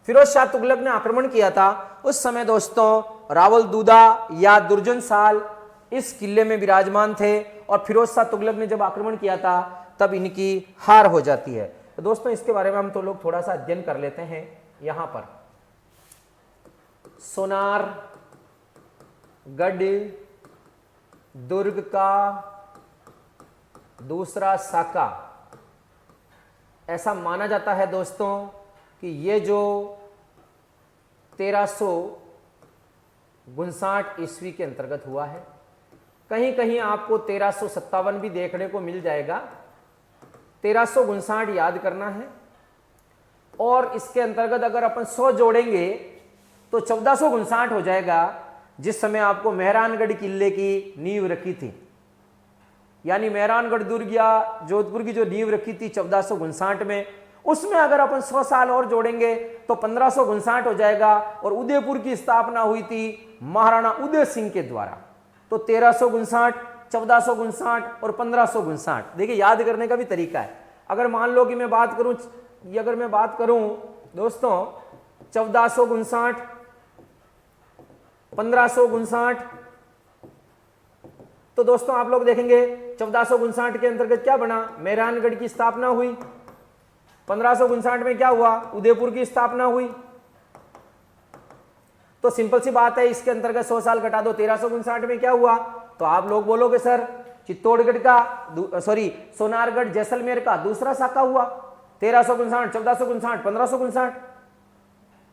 फिरोज शाह तुगलक ने आक्रमण किया था। उस समय दोस्तों रावल दूदा या दुर्जनसाल इस किले में विराजमान थे और फिरोज शाह तुगलक ने जब आक्रमण किया था तब इनकी हार हो जाती है। तो दोस्तों इसके बारे में हम तो लोग थोड़ा सा अध्ययन कर लेते हैं। यहां पर सोनारगढ़ दुर्ग का दूसरा साका, ऐसा माना जाता है दोस्तों कि ये जो 1359 ईस्वी के अंतर्गत हुआ है। कहीं कहीं आपको 1357 भी देखने को मिल जाएगा। 1359 याद करना है। और इसके अंतर्गत अगर अपन 100 जोड़ेंगे तो 1459 हो जाएगा, जिस समय आपको मेहरानगढ़ किले की नींव रखी थी। यानी मेहरानगढ़ दुर्ग या जोधपुर की जो नींव रखी थी 1459 में, उसमें अगर अपन 100 साल और जोड़ेंगे तो 1559 हो जाएगा। और उदयपुर की स्थापना हुई थी महाराणा उदय सिंह के द्वारा। तो 1359, 1459 और 1559। देखिए याद करने का भी तरीका है। अगर मान लो कि मैं बात करूं दोस्तों 1459, 1559, तो दोस्तों आप लोग देखेंगे 1459 के अंतर्गत क्या बना, मेहरानगढ़ की स्थापना हुई। 1559 में क्या हुआ, उदयपुर की स्थापना हुई। तो सिंपल सी बात है, इसके अंतर्गत 100 साल घटा दो, 1359 में क्या हुआ। तो आप लोग बोलोगे सर चित्तौड़गढ़ का सोनारगढ़ जैसलमेर का दूसरा साका हुआ 1359, 1459, 1559।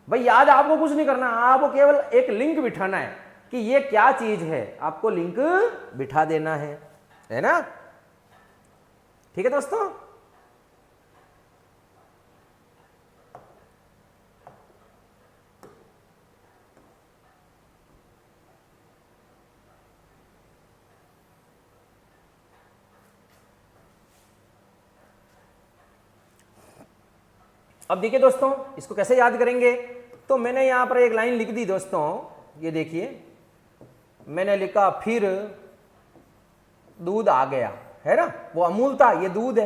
भाई याद आपको कुछ नहीं करना, आपको केवल एक लिंक बिठाना है कि ये क्या चीज है, आपको लिंक बिठा देना है ना। ठीक है दोस्तों। अब देखिए दोस्तों इसको कैसे याद करेंगे। तो मैंने यहां पर एक लाइन लिख दी दोस्तों, ये देखिए मैंने लिखा फिर दूध आ गया, है ना, वो अमूल था, ये दूध है।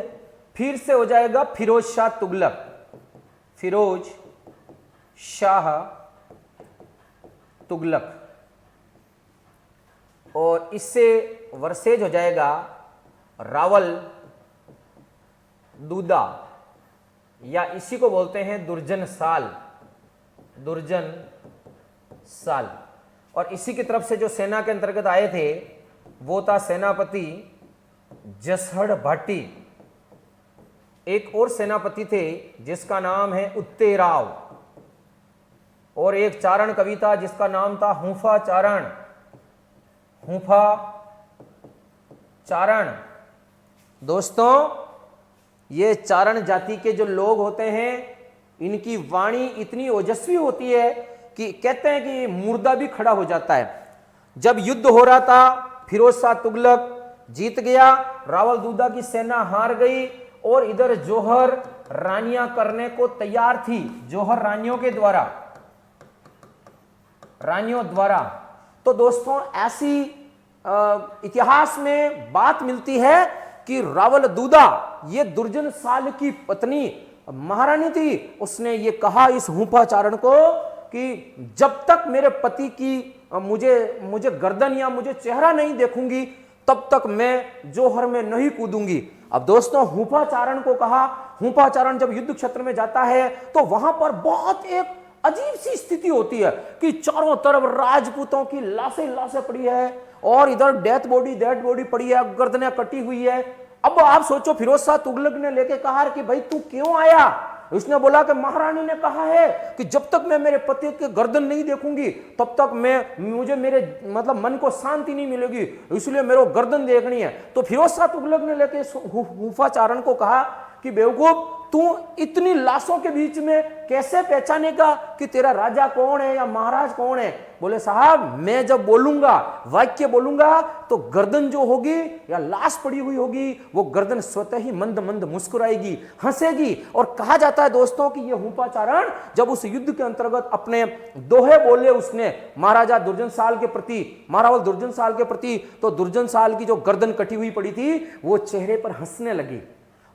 फिर से हो जाएगा फिरोज शाह तुगलक, फिरोज शाह तुगलक। और इससे वर्सेज हो जाएगा रावल दूदा, या इसी को बोलते हैं दुर्जनसाल, दुर्जनसाल। और इसी की तरफ से जो सेना के अंतर्गत आए थे वो था सेनापति जसहड़ भाटी। एक और सेनापति थे जिसका नाम है उत्तेराव, और एक चारण कवि था जिसका नाम था हूफा चारण, हूफा चारण। दोस्तों ये चारण जाति के जो लोग होते हैं इनकी वाणी इतनी ओजस्वी होती है कि कहते हैं कि मुर्दा भी खड़ा हो जाता है। जब युद्ध हो रहा था फिरोज शाह तुगलक जीत गया, रावल दूदा की सेना हार गई और इधर जौहर रानियां करने को तैयार थी, जौहर रानियों के द्वारा, रानियों द्वारा। तो दोस्तों ऐसी इतिहास में बात मिलती है कि रावल दूदा ये दुर्जनसाल की पत्नी महारानी थी। उसने ये कहा इस हूफाचारण को कि जब तक मेरे पति की मुझे गर्दन या मुझे चेहरा नहीं देखूंगी तब तक मैं जौहर में नहीं कूदूंगी। अब दोस्तों हूफाचारण को कहा, हूफाचारण जब युद्ध क्षेत्र में जाता है तो वहां पर बहुत एक अजीब सी स्थिति होती है कि चारों तरफ राजपूतों की लाशें पड़ी है और इधर डेड बॉडी पड़ी है, गर्दनें कटी हुई है। अब आप सोचो, फिरोज शाह तुगलक ने लेके कहा कि भाई तू क्यों आया? उसने बोला कि महारानी ने कहा है कि जब तक मैं मेरे पति के गर्दन नहीं देखूंगी तब तक मुझे मेरे मतलब मन को शांति नहीं मिलेगी, इसलिए मेरे को गर्दन देखनी है। तो फिरोज शाह तुगलक ने लेके हुफाचारण को कहा कि बेवकूफ, तू इतनी लाशों के बीच में कैसे पहचानेगा कि तेरा राजा कौन है या महाराज कौन है? बोले साहब, मैं जब बोलूंगा, वाक्य बोलूंगा, तो गर्दन जो होगी या लाश पड़ी हुई होगी, वो गर्दन स्वतः ही मंद मंद मुस्कुराएगी, हंसेगी। और कहा जाता है दोस्तों कि ये हुफाचारण जब उस युद्ध के अंतर्गत अपने दोहे बोले उसने महाराजा दुर्जनशाल के प्रति, महारावल दुर्जनशाल के प्रति, तो दुर्जनशाल की जो गर्दन कटी हुई पड़ी थी वो चेहरे पर हंसने लगी,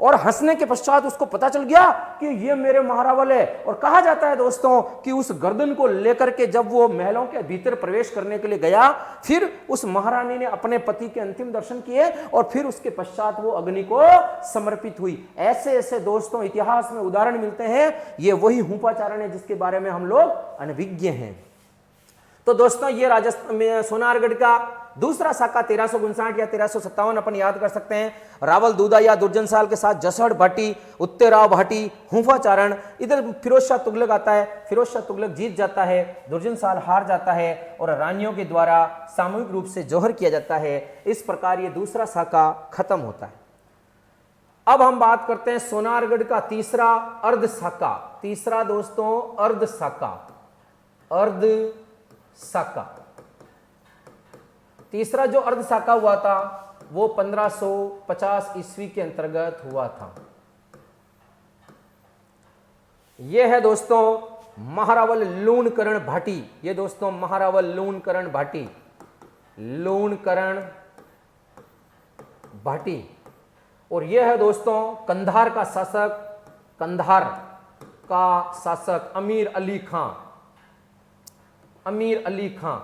और हंसने के पश्चात उसको पता चल गया कि ये मेरे महारावल है। और कहा जाता है दोस्तों कि उस गर्दन को लेकर के जब वो महलों के भीतर प्रवेश करने के लिए गया, फिर उस महारानी ने अपने पति के अंतिम दर्शन किए और फिर उसके पश्चात वो अग्नि को समर्पित हुई। ऐसे ऐसे दोस्तों इतिहास में उदाहरण मिलते हैं। ये वही हुफाचारण है जिसके बारे में हम लोग अनभिज्ञ हैं। तो दोस्तों ये राजस्थान में सोनारगढ़ का दूसरा साका 1359 या 1357 अपन याद कर सकते हैं। रावल दूदा या दुर्जनशाल के साथ जसड़ भाटी, उत्तेराव भाटी, हुफाचारण। इधर फिरोज शाह तुगलक आता है, फिरोज शाह तुगलक जीत जाता है, दुर्जनशाल हार जाता है और रानियों के द्वारा सामूहिक रूप से जौहर किया जाता है। इस प्रकार ये दूसरा साका खत्म होता है। अब हम बात करते हैं सोनारगढ़ का तीसरा अर्ध साका। तीसरा दोस्तों अर्ध साका, अर्ध साका। तीसरा जो अर्ध साका हुआ था वो 1550 ईस्वी के अंतर्गत हुआ था। यह है दोस्तों महारावल लूणकरण भाटी। ये दोस्तों महारावल लूणकरण भाटी, लूणकरण भाटी। और यह है दोस्तों कंधार का शासक, कंधार का शासक अमीर अली खां, अमीर अली खां,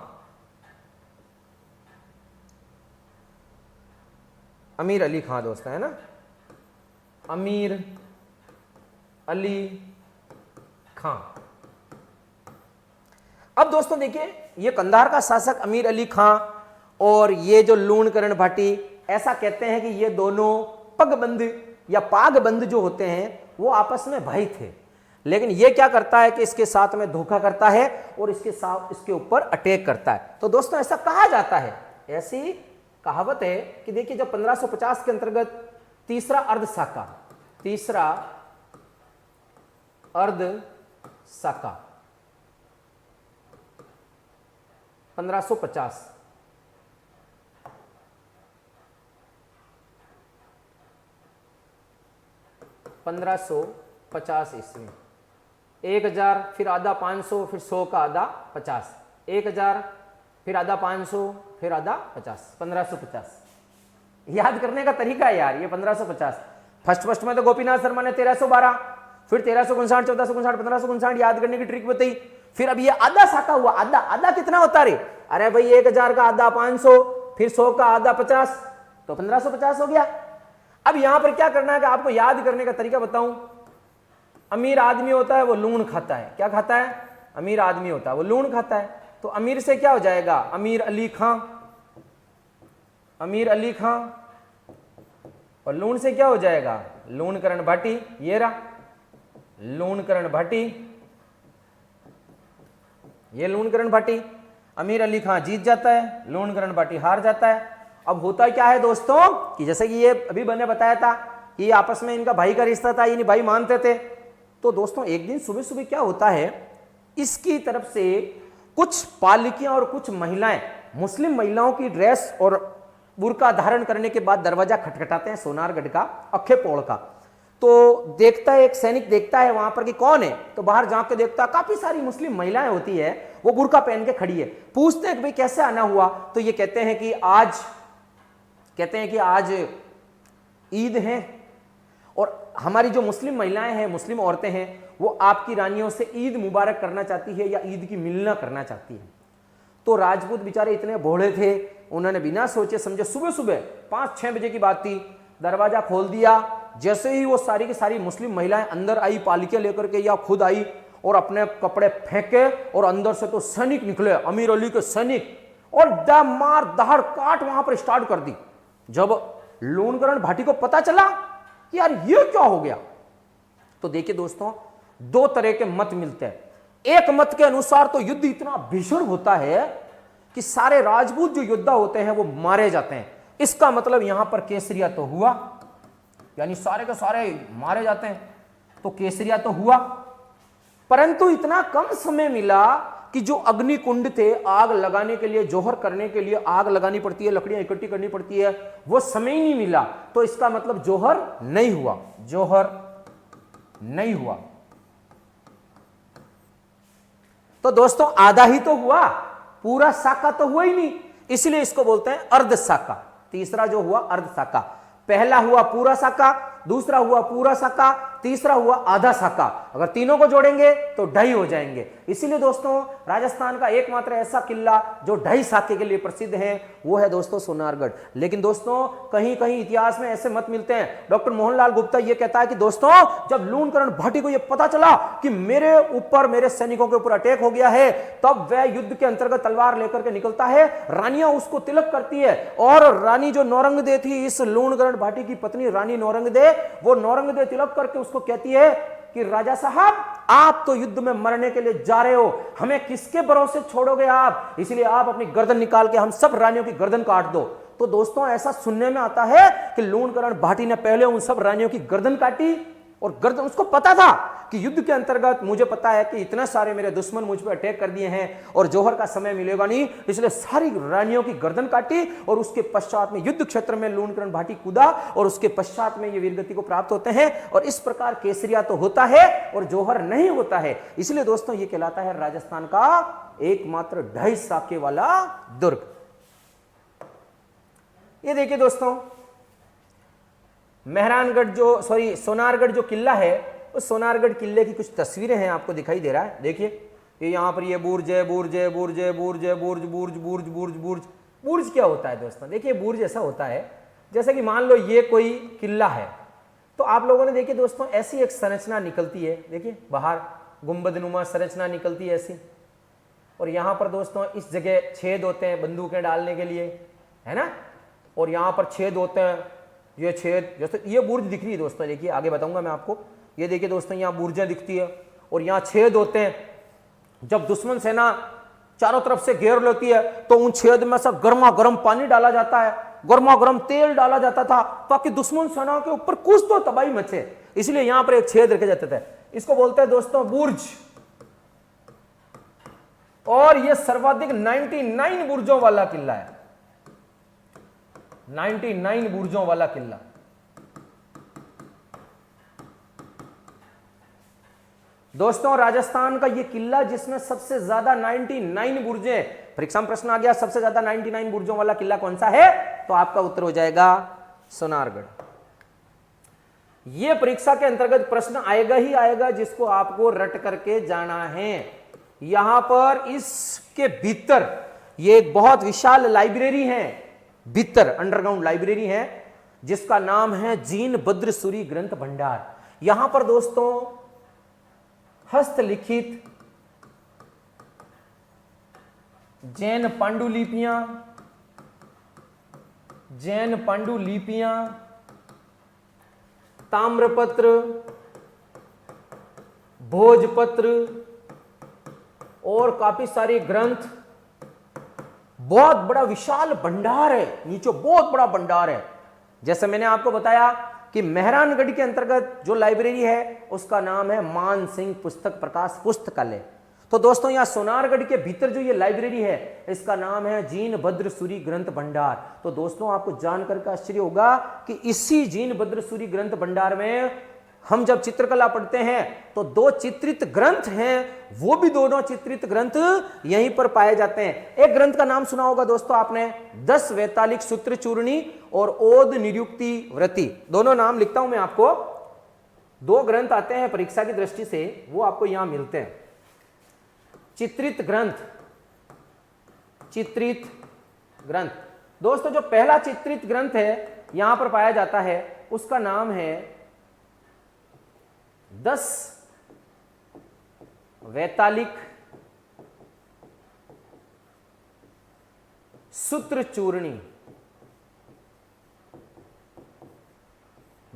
अमीर अली खां दोस्त है ना, अमीर अली खां। अब दोस्तों देखिए, ये कंधार का शासक अमीर अली खां और ये जो लूणकरण भाटी, ऐसा कहते हैं कि ये दोनों पगबंद या पागबंद जो होते हैं वो आपस में भाई थे। लेकिन ये क्या करता है कि इसके साथ में धोखा करता है और इसके साथ इसके ऊपर अटैक करता है। तो दोस्तों ऐसा कहा जाता है, ऐसी कहावत है कि देखिए जब 1550 के अंतर्गत तीसरा अर्ध साका, तीसरा अर्ध साका 1550 1550 ईस्वी, 1000 फिर आधा 500 फिर 100 का आधा 50, 1000 फिर आधा 500 फिर आधा 50, 1550। याद करने का तरीका है यार ये 1550। फर्स्ट में तो गोपीनाथ शर्मा ने 1312, फिर 1359, 1459, 1559 याद करने की ट्रिक बताई। फिर अब ये आधा साका हुआ, आधा आधा कितना होता रे? अरे भाई 1000 का आधा 500 फिर 100 का आधा 50, तो 1550 हो गया। अब यहां पर क्या करना है कि आपको याद करने का तरीका बताऊं। अमीर आदमी होता है वो लूण खाता है। क्या खाता है? अमीर आदमी होता है वो लूण खाता है। तो अमीर से क्या हो जाएगा? अमीर अली खां, अमीर अली खां। और लूण से क्या हो जाएगा? लूणकरण भाटी। ये रहा लूणकरण भाटी, ये लूणकरण भाटी। अमीर अली खां जीत जाता है, लूणकरण भाटी हार जाता है। अब होता क्या है दोस्तों कि जैसे कि ये अभी मैंने बताया था कि आपस में इनका भाई का रिश्ता था, ये भाई मानते थे। तो दोस्तों एक दिन सुबह सुबह क्या होता है, इसकी तरफ से कुछ पालिकियां और कुछ महिलाएं मुस्लिम महिलाओं की ड्रेस और बुर्का धारण करने के बाद दरवाजा खटखटाते हैं सोनारगढ़ का, अखे पोड़ का। तो देखता है, एक सैनिक देखता है वहां पर कि कौन है, तो बाहर जाके देखता है काफी सारी मुस्लिम महिलाएं होती है, वो बुर्का पहन के खड़ी है। पूछते हैं कि भाई कैसे आना हुआ, तो ये कहते हैं कि आज ईद है और हमारी जो मुस्लिम महिलाएं हैं, मुस्लिम औरतें हैं, वो आपकी रानियों से ईद मुबारक करना चाहती है या ईद की मिलना करना चाहती है। तो राजपूत बेचारे इतने भोले थे, उन्होंने बिना सोचे समझे सुबह सुबह 5-6 बजे की बात थी, दरवाजा खोल दिया। जैसे ही वो सारी की सारी मुस्लिम महिलाएं अंदर आई पालिके लेकर के या खुद आई और अपने कपड़े फेंके और अंदर से तो सैनिक निकले, अमीर अली के सैनिक, और मार दहाड़ काट वहां पर स्टार्ट कर दी। जब लूणकरण भाटी को पता चला कि यार ये क्या हो गया। तो देखिए दोस्तों, दो तरह के मत मिलते हैं। एक मत के अनुसार तो युद्ध इतना भीषण होता है कि सारे राजपूत जो योद्धा होते हैं वो मारे जाते हैं। इसका मतलब यहां पर केसरिया तो हुआ, यानी सारे के सारे मारे जाते हैं, तो केसरिया तो हुआ। परंतु इतना कम समय मिला कि जो अग्नि कुंड थे, आग लगाने के लिए, जोहर करने के लिए आग लगानी पड़ती है, लकड़ियां इकट्ठी करनी पड़ती है, वो समय ही नहीं मिला। तो इसका मतलब जोहर नहीं हुआ, जोहर नहीं हुआ। तो दोस्तों आधा ही तो हुआ, पूरा साका तो हुआ ही नहीं, इसलिए इसको बोलते हैं अर्ध साका। तीसरा जो हुआ अर्ध साका, पहला हुआ पूरा साका, दूसरा हुआ पूरा साका, तीसरा हुआ आधा साका। अगर तीनों को जोड़ेंगे तो 2.5 हो जाएंगे। इसीलिए दोस्तों राजस्थान का एकमात्र ऐसा किला जो 2.5 साके के लिए प्रसिद्ध है वो है दोस्तों सोनारगढ़। लेकिन दोस्तों कहीं कहीं इतिहास में ऐसे मत मिलते हैं। डॉक्टर मोहनलाल गुप्ता ये कहता है कि दोस्तों जब लूणकरण भाटी को यह पता चला कि मेरे ऊपर, मेरे सैनिकों के ऊपर अटैक हो गया है, तब वह युद्ध के अंतर्गत तलवार लेकर के निकलता है। रानियां उसको तिलक करती है और रानी जो नौरंगदे थी, इस लूणकरण भाटी की पत्नी रानी नौरंगदे, वो नौरंगदे तिलक करके उसको कहती है कि राजा साहब आप तो युद्ध में मरने के लिए जा रहे हो, हमें किसके भरोसे छोड़ोगे आप, इसलिए आप अपनी गर्दन निकाल के हम सब रानियों की गर्दन काट दो। तो दोस्तों ऐसा सुनने में आता है कि लूणकरण भाटी ने पहले उन सब रानियों की गर्दन काटी, और गर्दन, उसको पता था कि युद्ध के अंतर्गत मुझे पता है कि इतने सारे मेरे दुश्मन मुझ पर अटैक कर दिए हैं और जोहर का समय मिलेगा नहीं, इसलिए सारी रानियों की गर्दन काटी और उसके पश्चात में युद्ध क्षेत्र में लूणकरण भाटी कूदा और उसके पश्चात में ये वीरगति को प्राप्त होते हैं। और इस प्रकार केसरिया तो होता है और जोहर नहीं होता है। इसलिए दोस्तों ये कहलाता है राजस्थान का एकमात्र 2.5 साके वाला दुर्ग। ये देखिए दोस्तों, मेहरानगढ़ जो सोनारगढ़ जो किला है, उस सोनारगढ़ किले की कुछ तस्वीरें हैं, आपको दिखाई दे रहा है। देखिए ये यहां पर ये बुर्ज है, बुर्ज है, बुर्ज है, बुर्ज है, बुर्ज बुर्ज बुर्ज बुर्ज बुर्ज। बुर्ज क्या होता है दोस्तों? देखिए बुर्ज ऐसा होता है जैसे कि मान लो ये कोई किला है, तो आप लोगों ने देखिए दोस्तों ऐसी एक संरचना निकलती है, देखिए बाहर गुंबदनुमा संरचना निकलती है ऐसी, और यहां पर दोस्तों इस जगह छेद होते हैं बंदूकें डालने के लिए, है ना, और यहां पर छेद होते हैं, ये छेद, जैसे ये बुर्ज दिख रही है दोस्तों, देखिए आगे बताऊंगा मैं आपको। ये देखिए दोस्तों यहाँ बुर्जें दिखती है और यहाँ छेद होते हैं। जब दुश्मन सेना चारों तरफ से घेर लेती है तो उन छेद में से गर्मा गर्म पानी डाला जाता है, गर्मा गर्म तेल डाला जाता था, ताकि दुश्मन सेना के ऊपर कुछ तो तबाही मचे, इसलिए यहां पर एक छेद रखे जाते थे। इसको बोलते हैं दोस्तों बुर्ज। और यह सर्वाधिक 99 बुर्जों वाला किला है, 99 बुर्जों वाला किला। दोस्तों राजस्थान का यह किला जिसमें सबसे ज्यादा 99 बुर्जें, परीक्षा में प्रश्न आ गया सबसे ज्यादा 99 बुर्जों वाला किला कौन सा है, तो आपका उत्तर हो जाएगा सोनारगढ़। यह परीक्षा के अंतर्गत प्रश्न आएगा ही आएगा, जिसको आपको रट करके जाना है। यहां पर इसके भीतर यह एक बहुत विशाल लाइब्रेरी है, भीतर अंडरग्राउंड लाइब्रेरी है, जिसका नाम है जीन भद्रसूरी ग्रंथ भंडार। यहां पर दोस्तों हस्तलिखित जैन पांडुलिपियां, ताम्रपत्र, भोजपत्र और काफी सारे ग्रंथ, बहुत बड़ा विशाल भंडार है, नीचे बहुत बड़ा भंडार है। जैसे मैंने आपको बताया कि मेहरानगढ़ के अंतर्गत जो लाइब्रेरी है उसका नाम है मान सिंह पुस्तक प्रकाश पुस्तकालय। तो दोस्तों यहां सोनारगढ़ के भीतर जो ये लाइब्रेरी है इसका नाम है जीन भद्रसूरी ग्रंथ भंडार। तो दोस्तों आपको जानकर का आश्चर्य होगा कि इसी जीन भद्रसूरी ग्रंथ भंडार में हम जब चित्रकला पढ़ते हैं तो 2 चित्रित ग्रंथ हैं, वो भी दोनों चित्रित ग्रंथ यहीं पर पाए जाते हैं। एक ग्रंथ का नाम सुना होगा दोस्तों आपने, 10 वैतालिक सूत्र चूर्णी और ओद निरुक्ति व्रति। दोनों नाम लिखता हूं मैं आपको, 2 ग्रंथ आते हैं परीक्षा की दृष्टि से, वो आपको यहां मिलते हैं। चित्रित ग्रंथ दोस्तों, जो पहला चित्रित ग्रंथ है यहां पर पाया जाता है उसका नाम है 10 वैतालिक सूत्र चूर्णी।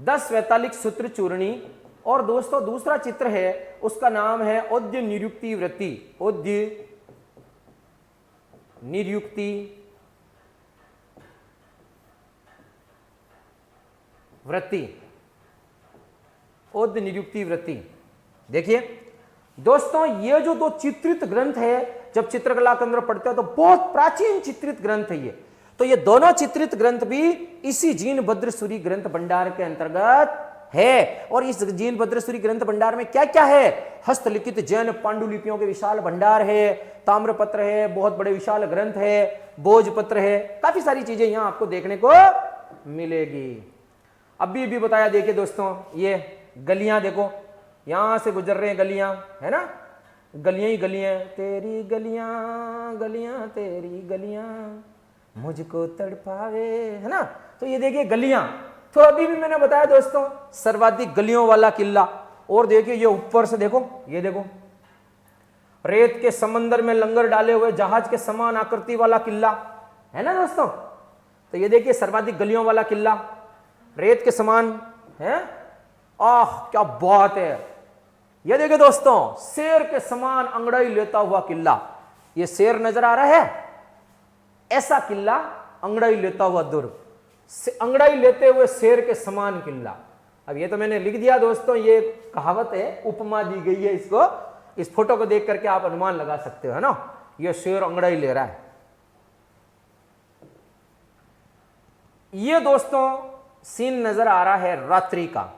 10 वैतालिक सूत्र चूर्णी। और दोस्तों दूसरा चित्र है, उसका नाम है उद्य निरुक्ति वृत्ति। उद्य निरुक्ति वृत्ति, उद्य निरुक्ति वृत्ति। देखिए दोस्तों, ये जो दो चित्रित ग्रंथ है, जब चित्रकला के अंदर पढ़ते हैं तो बहुत प्राचीन चित्रित ग्रंथ है ये। तो ये दोनों चित्रित ग्रंथ भी इसी जीनभद्रसूरी ग्रंथ भंडार के अंतर्गत है। और इस जीनभद्रसूरी ग्रंथ भंडार में क्या क्या है? हस्तलिखित जैन पांडुलिपियों के विशाल भंडार है, ताम्रपत्र है, बहुत बड़े विशाल ग्रंथ है, भोजपत्र है, काफी सारी चीजें यहां आपको देखने को मिलेगी। अभी भी बताया, देखिए दोस्तों, ये गलियां देखो, यहां से गुजर रहे हैं गलियां, है ना, गलियां ही गलियां, तेरी गलियां गलियां तेरी गलियां मुझको तड़पावे, है ना। तो ये देखिए गलियां। तो अभी भी मैंने बताया दोस्तों, सर्वाधिक गलियों वाला किला। और देखिए ये ऊपर से देखो, ये देखो, रेत के समंदर में लंगर डाले हुए जहाज के समान आकृति वाला किला, है ना दोस्तों। तो ये देखिए सर्वाधिक गलियों वाला किला, रेत के समान है। आह क्या बात है। ये देखिए दोस्तों, शेर के समान अंगड़ाई लेता हुआ किला। ये शेर नजर आ रहा है, ऐसा किला, अंगड़ाई लेता हुआ दुर्ग, अंगड़ाई लेते हुए शेर के समान किला। अब ये तो मैंने लिख दिया दोस्तों, ये कहावत है, उपमा दी गई है इसको। इस फोटो को देख करके आप अनुमान लगा सकते हो, है ना। ये शेर अंगड़ाई ले रहा है। ये दोस्तों सीन नजर आ रहा है रात्रि का।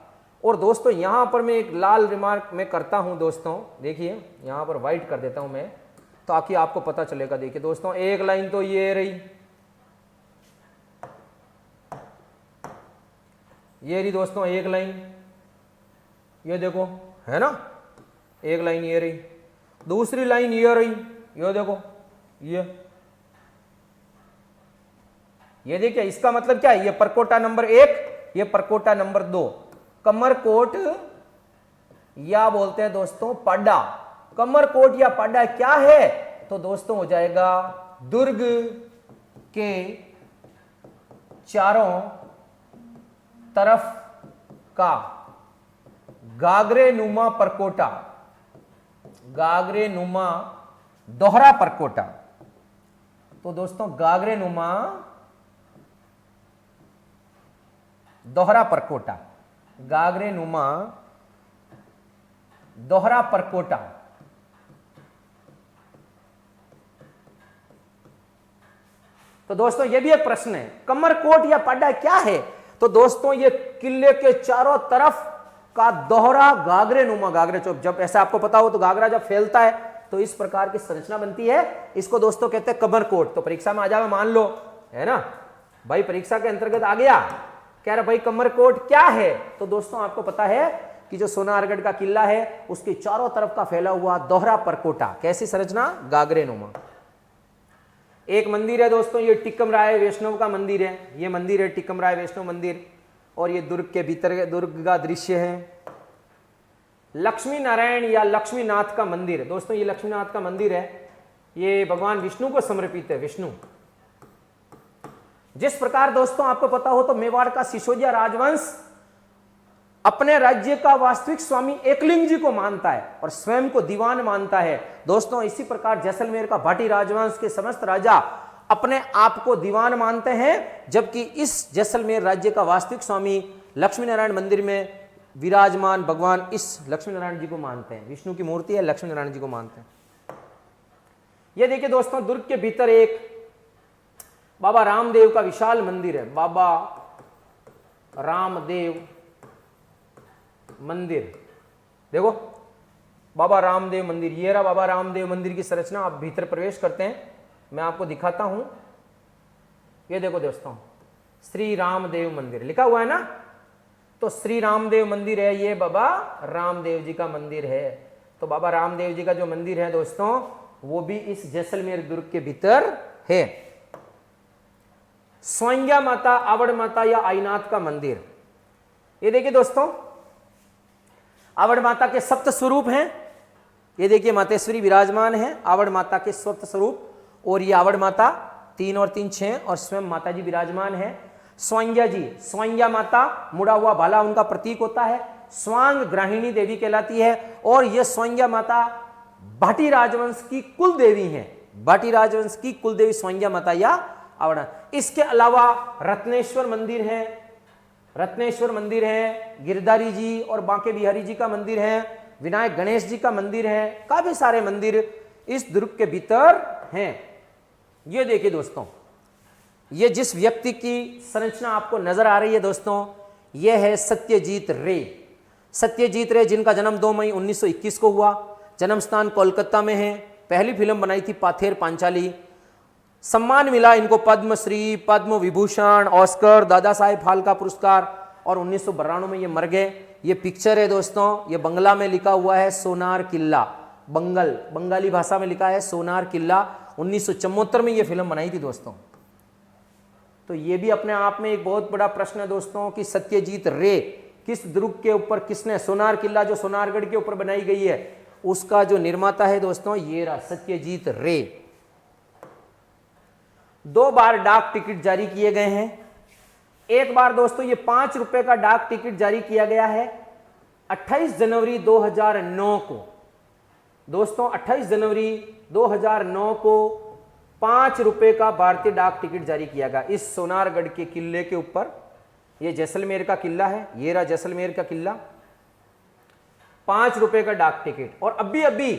और दोस्तों यहां पर मैं एक लाल रिमार्क में करता हूं दोस्तों, देखिए यहां पर व्हाइट कर देता हूं मैं, ताकि आपको पता चलेगा। देखिए दोस्तों, एक लाइन तो ये रही, ये रही दोस्तों एक लाइन, ये देखो, है ना, एक लाइन ये रही। दूसरी लाइन ये रही, ये देखो, ये देखिए। इसका मतलब क्या है? ये परकोटा नंबर 1, ये परकोटा नंबर 2। कमरकोट या बोलते हैं दोस्तों पाडा। कमरकोट या पाडा क्या है? तो दोस्तों हो जाएगा दुर्ग के चारों तरफ का गागरे नुमा परकोटा, गागरे नुमा दोहरा परकोटा। तो दोस्तों गागरे नुमा दोहरा परकोटा, गागरे नुमा दोहरा परकोटा। तो दोस्तों ये भी एक प्रश्न है, कमरकोट या पाडा क्या है? तो दोस्तों ये किले के चारों तरफ का दोहरा गागरे नुमा, गागरे चौक। जब ऐसा आपको पता हो तो गागरा जब फैलता है तो इस प्रकार की संरचना बनती है, इसको दोस्तों कहते हैं कमरकोट। तो परीक्षा में आ जाए, मान लो, है ना भाई, परीक्षा के अंतर्गत आ गया, कह रहा भाई कमरकोट क्या है? तो दोस्तों आपको पता है कि जो सोनारगढ़ का किला है उसके चारों तरफ का फैला हुआ दोहरा परकोटा, कैसी संरचना? गागरे नुमा। एक मंदिर है दोस्तों, ये टिक्कम राय वैष्णव का मंदिर है। ये मंदिर है टिक्कम राय वैष्णव मंदिर, और ये दुर्ग के भीतर दुर्ग का दृश्य है। लक्ष्मी नारायण या लक्ष्मीनाथ का मंदिर, दोस्तों ये लक्ष्मीनाथ का मंदिर है, ये भगवान विष्णु को समर्पित है, विष्णु। जिस प्रकार दोस्तों आपको पता हो तो मेवाड़ का सिसोदिया राजवंश अपने राज्य का वास्तविक स्वामी एकलिंग जी को मानता है और स्वयं को दीवान मानता है। दोस्तों इसी प्रकार जैसलमेर का भाटी राजवंश के समस्त राजा अपने आप को दीवान मानते हैं, जबकि इस जैसलमेर राज्य का वास्तविक स्वामी लक्ष्मी नारायण मंदिर में विराजमान भगवान इस लक्ष्मी नारायण जी को मानते हैं। विष्णु की मूर्ति है, लक्ष्मी नारायण जी को मानते हैं। ये देखिए दोस्तों, दुर्ग के भीतर एक बाबा रामदेव का विशाल मंदिर है, बाबा रामदेव मंदिर। देखो बाबा रामदेव मंदिर, ये रहा बाबा रामदेव मंदिर की संरचना। आप भीतर प्रवेश करते हैं, मैं आपको दिखाता हूं। ये देखो दोस्तों, श्री रामदेव मंदिर लिखा हुआ है ना, तो श्री रामदेव मंदिर है, ये बाबा रामदेव जी का मंदिर है। तो बाबा रामदेव जी का जो मंदिर है दोस्तों, वो भी इस जैसलमेर दुर्ग के भीतर है। स्वांग्या माता, आवड़ माता या आईनाथ का मंदिर, ये देखिए दोस्तों, आवड़ माता के सप्त स्वरूप हैं। ये देखिए मातेश्वरी विराजमान है, आवड़ माता के सप्त स्वरूप। और ये आवड़ माता 3 और 3 6 और स्वयं माता जी विराजमान है। स्वांग्या जी, स्वांग्या माता मुड़ा हुआ भाला उनका प्रतीक होता है। स्वांग ग्राहिणी देवी कहलाती है और यह स्वांग्या माता भाटी राजवंश की कुल देवी है। भाटी राजवंश की कुल देवी स्वांग्या माता या आवड़ा। इसके अलावा रत्नेश्वर मंदिर है, रत्नेश्वर मंदिर है, गिरधारी जी और बांके बिहारी जी का मंदिर है, विनायक गणेश जी का मंदिर है, काफी सारे मंदिर इस दुर्ग के भीतर हैं। ये देखिए दोस्तों, ये जिस व्यक्ति की संरचना आपको नजर आ रही है दोस्तों, ये है सत्यजीत रे। सत्यजीत रे जिनका जन्म 2 मई 1921 को हुआ, जन्म स्थान कोलकाता में है। पहली फिल्म बनाई थी पाथेर पांचाली। सम्मान मिला इनको पद्मश्री, पद्म विभूषण, ऑस्कर, दादा साहेब फाल्के पुरस्कार और 1992 में ये मर गए। ये पिक्चर है दोस्तों, ये बंगला में लिखा हुआ है सोनार किला, बंगाली भाषा में लिखा है सोनार किला। 1974 में ये फिल्म बनाई थी दोस्तों। तो ये भी अपने आप में एक बहुत बड़ा प्रश्न है दोस्तों कि सत्यजीत रे किस दुर्ग के ऊपर, किसने, सोनार किला जो सोनारगढ़ के ऊपर बनाई गई है उसका जो निर्माता है दोस्तों ये रहा सत्यजीत रे। 2 बार डाक टिकट जारी किए गए हैं। एक बार दोस्तों ये 5 रुपए का डाक टिकट जारी किया गया है 28 जनवरी 2009 को। दोस्तों 28 जनवरी 2009 को 5 रुपए का भारतीय डाक टिकट जारी किया गया इस सोनारगढ़ के किले के ऊपर। ये जैसलमेर का किला है, ये रहा जैसलमेर का किला। 5 रुपए का डाक टिकट। और अभी अभी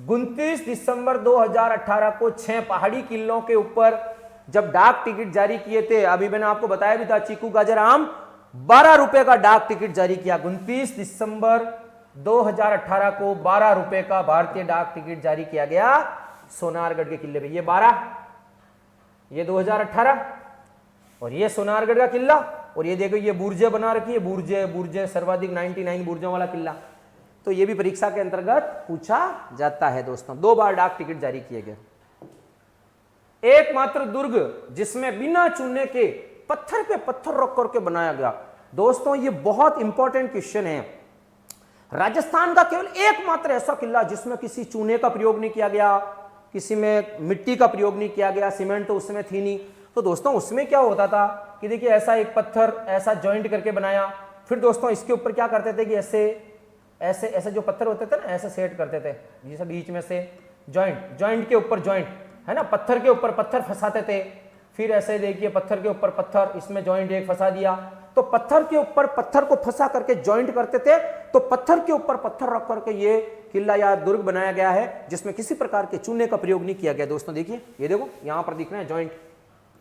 29 दिसंबर 2018 को 6 पहाड़ी किलों के ऊपर जब डाक टिकट जारी किए थे, अभी मैंने आपको बताया भी था, चीकू गाजर आम 12 रुपए का डाक टिकट जारी किया। 29 दिसंबर 2018 को 12 रुपए का भारतीय डाक टिकट जारी किया गया सोनारगढ़ के किले पे। ये 12, ये 2018 और ये सोनारगढ़ का किला। और ये देखो ये बुर्जे बना रखी है, बुर्जे सर्वाधिक 99 बुर्जों वाला किला। तो ये भी परीक्षा के अंतर्गत पूछा जाता है दोस्तों। 2 बार डाक टिकट जारी किए गए। एकमात्र दुर्ग जिसमें बिना चूने के पत्थर पे पत्थर रख करके बनाया गया। दोस्तों ये बहुत इंपॉर्टेंट क्वेश्चन है। राजस्थान का केवल एकमात्र ऐसा किला जिसमें किसी चूने का प्रयोग नहीं किया गया, किसी में मिट्टी का प्रयोग नहीं किया गया, सीमेंट तो उसमें थी नहीं। तो दोस्तों उसमें क्या होता था कि देखिए ऐसा एक पत्थर ऐसा जॉइंट करके बनाया, फिर दोस्तों इसके ऊपर क्या करते थे कि ऐसे ऐसे जो पत्थर होते थे ना ऐसे सेट करते थे, जैसे बीच में से जॉइंट के ऊपर जॉइंट है ना, पत्थर के ऊपर पत्थर फंसाते थे। फिर ऐसे देखिए पत्थर के ऊपर पत्थर, इसमें जॉइंट एक फंसा दिया, तो पत्थर के ऊपर पत्थर को फंसा करके जॉइंट करते थे। तो पत्थर के ऊपर पत्थर रख करके ये किला या दुर्ग बनाया गया है जिसमें किसी प्रकार के चूने का प्रयोग नहीं किया गया। दोस्तों देखिए ये देखो यहां पर दिख रहे हैं जॉइंट,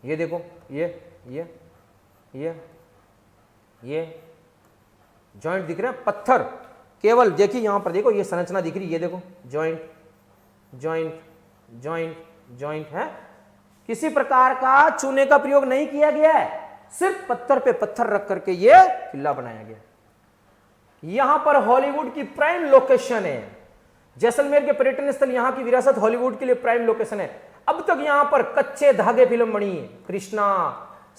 ये देखो ये जॉइंट दिख रहे हैं पत्थर, केवल देखिए यहां पर देखो ये संरचना दिख रही है, ये देखो जॉइंट जॉइंट जॉइंट जॉइंट है। किसी प्रकार का चूने का प्रयोग नहीं किया गया है, सिर्फ पत्थर पे पत्थर रख करके ये किला बनाया गया। यहां पर हॉलीवुड की प्राइम लोकेशन है। जैसलमेर के पर्यटन स्थल, यहां की विरासत हॉलीवुड के लिए प्राइम लोकेशन है। अब तक यहां पर कच्चे धागे फिल्म बनी है, कृष्णा,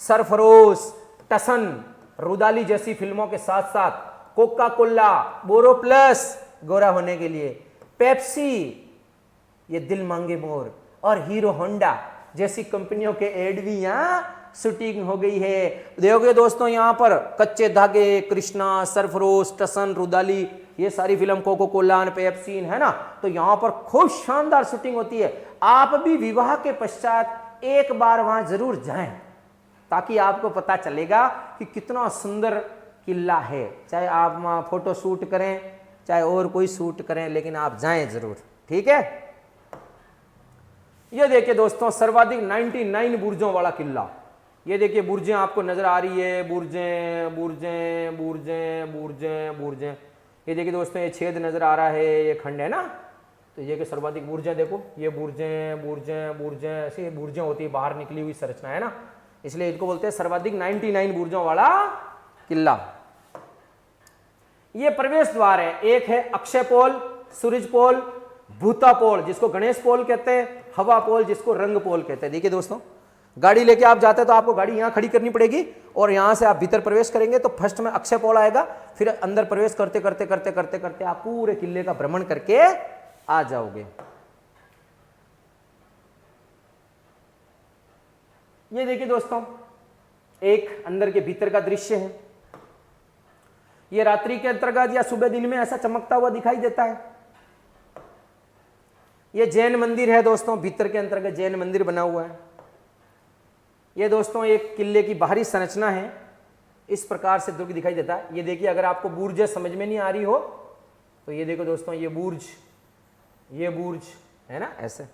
सरफरोश, टसन, रुदाली जैसी फिल्मों के साथ साथ कोका कोला, बोरोप्लस गोरा होने के लिए, पेप्सी, ये दिल मांगे मोर और हीरो होंडा जैसी कंपनियों के एड भी यहां शूटिंग हो गई है। देखोगे दोस्तों यहां पर कच्चे धागे, कृष्णा, सरफरोश, टसन, रुदाली, ये सारी फिल्म, कोको कोला, पेप्सी है ना, तो यहां पर खूब शानदार शूटिंग होती है। आप भी विवाह के पश्चात एक बार वहां जरूर जाएं ताकि आपको पता चलेगा कि कितना सुंदर किला है। चाहे आप वहां फोटो शूट करें, चाहे और कोई शूट करें, लेकिन आप जाएं जरूर, ठीक है। ये देखिए दोस्तों सर्वाधिक 99 बुर्जों वाला किला। ये देखिए बुर्जें आपको नजर आ रही है, बुर्जें बुर्जें बुर्जें बुर्जें बुर्जें। ये देखिए दोस्तों ये छेद नजर आ रहा है, ये खंड है ना, तो ये कि सर्वाधिक बुर्जें देखो, ये बुर्जें बुर्जें बुर्जें ऐसी बुर्जें होती है, बाहर निकली हुई संरचना है ना, इसलिए इनको बोलते हैं सर्वाधिक 99 बुर्जों वाला किला। ये प्रवेश द्वार है, एक है अक्षय पोल, सूरज पोल, भूता पोल जिसको गणेश पोल कहते हैं, हवा पोल जिसको रंग पोल कहते हैं। देखिए दोस्तों गाड़ी लेके आप जाते हैं तो आपको गाड़ी यहां खड़ी करनी पड़ेगी और यहां से आप भीतर प्रवेश करेंगे तो फर्स्ट में अक्षय पोल आएगा, फिर अंदर प्रवेश करते करते करते करते करते आप पूरे किले का भ्रमण करके आ जाओगे। ये देखिए दोस्तों एक अंदर के भीतर का दृश्य है। ये रात्रि के अंतर्गत या सुबह दिन में ऐसा चमकता हुआ दिखाई देता है। ये जैन मंदिर है दोस्तों, भीतर के अंतर्गत जैन मंदिर बना हुआ है। ये दोस्तों एक किले की बाहरी संरचना है, इस प्रकार से दुर्ग दिखाई देता है। ये देखिए, अगर आपको बुर्ज समझ में नहीं आ रही हो तो ये देखो दोस्तों, ये बुर्ज है ना, ऐसे।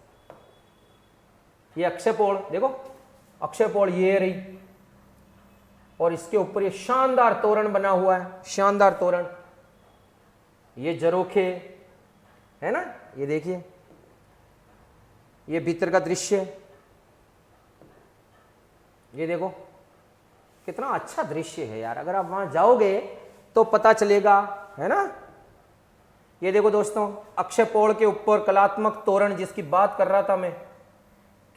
ये अक्षयपोल देखो, अक्षयपोल ये रही, और इसके ऊपर ये शानदार तोरण बना हुआ है, शानदार तोरण। ये जरोखे है ना, ये देखिए, ये भीतर का दृश्य, ये देखो कितना अच्छा दृश्य है यार। अगर आप वहां जाओगे तो पता चलेगा, है ना। ये देखो दोस्तों, अक्षयपोल के ऊपर कलात्मक तोरण जिसकी बात कर रहा था मैं,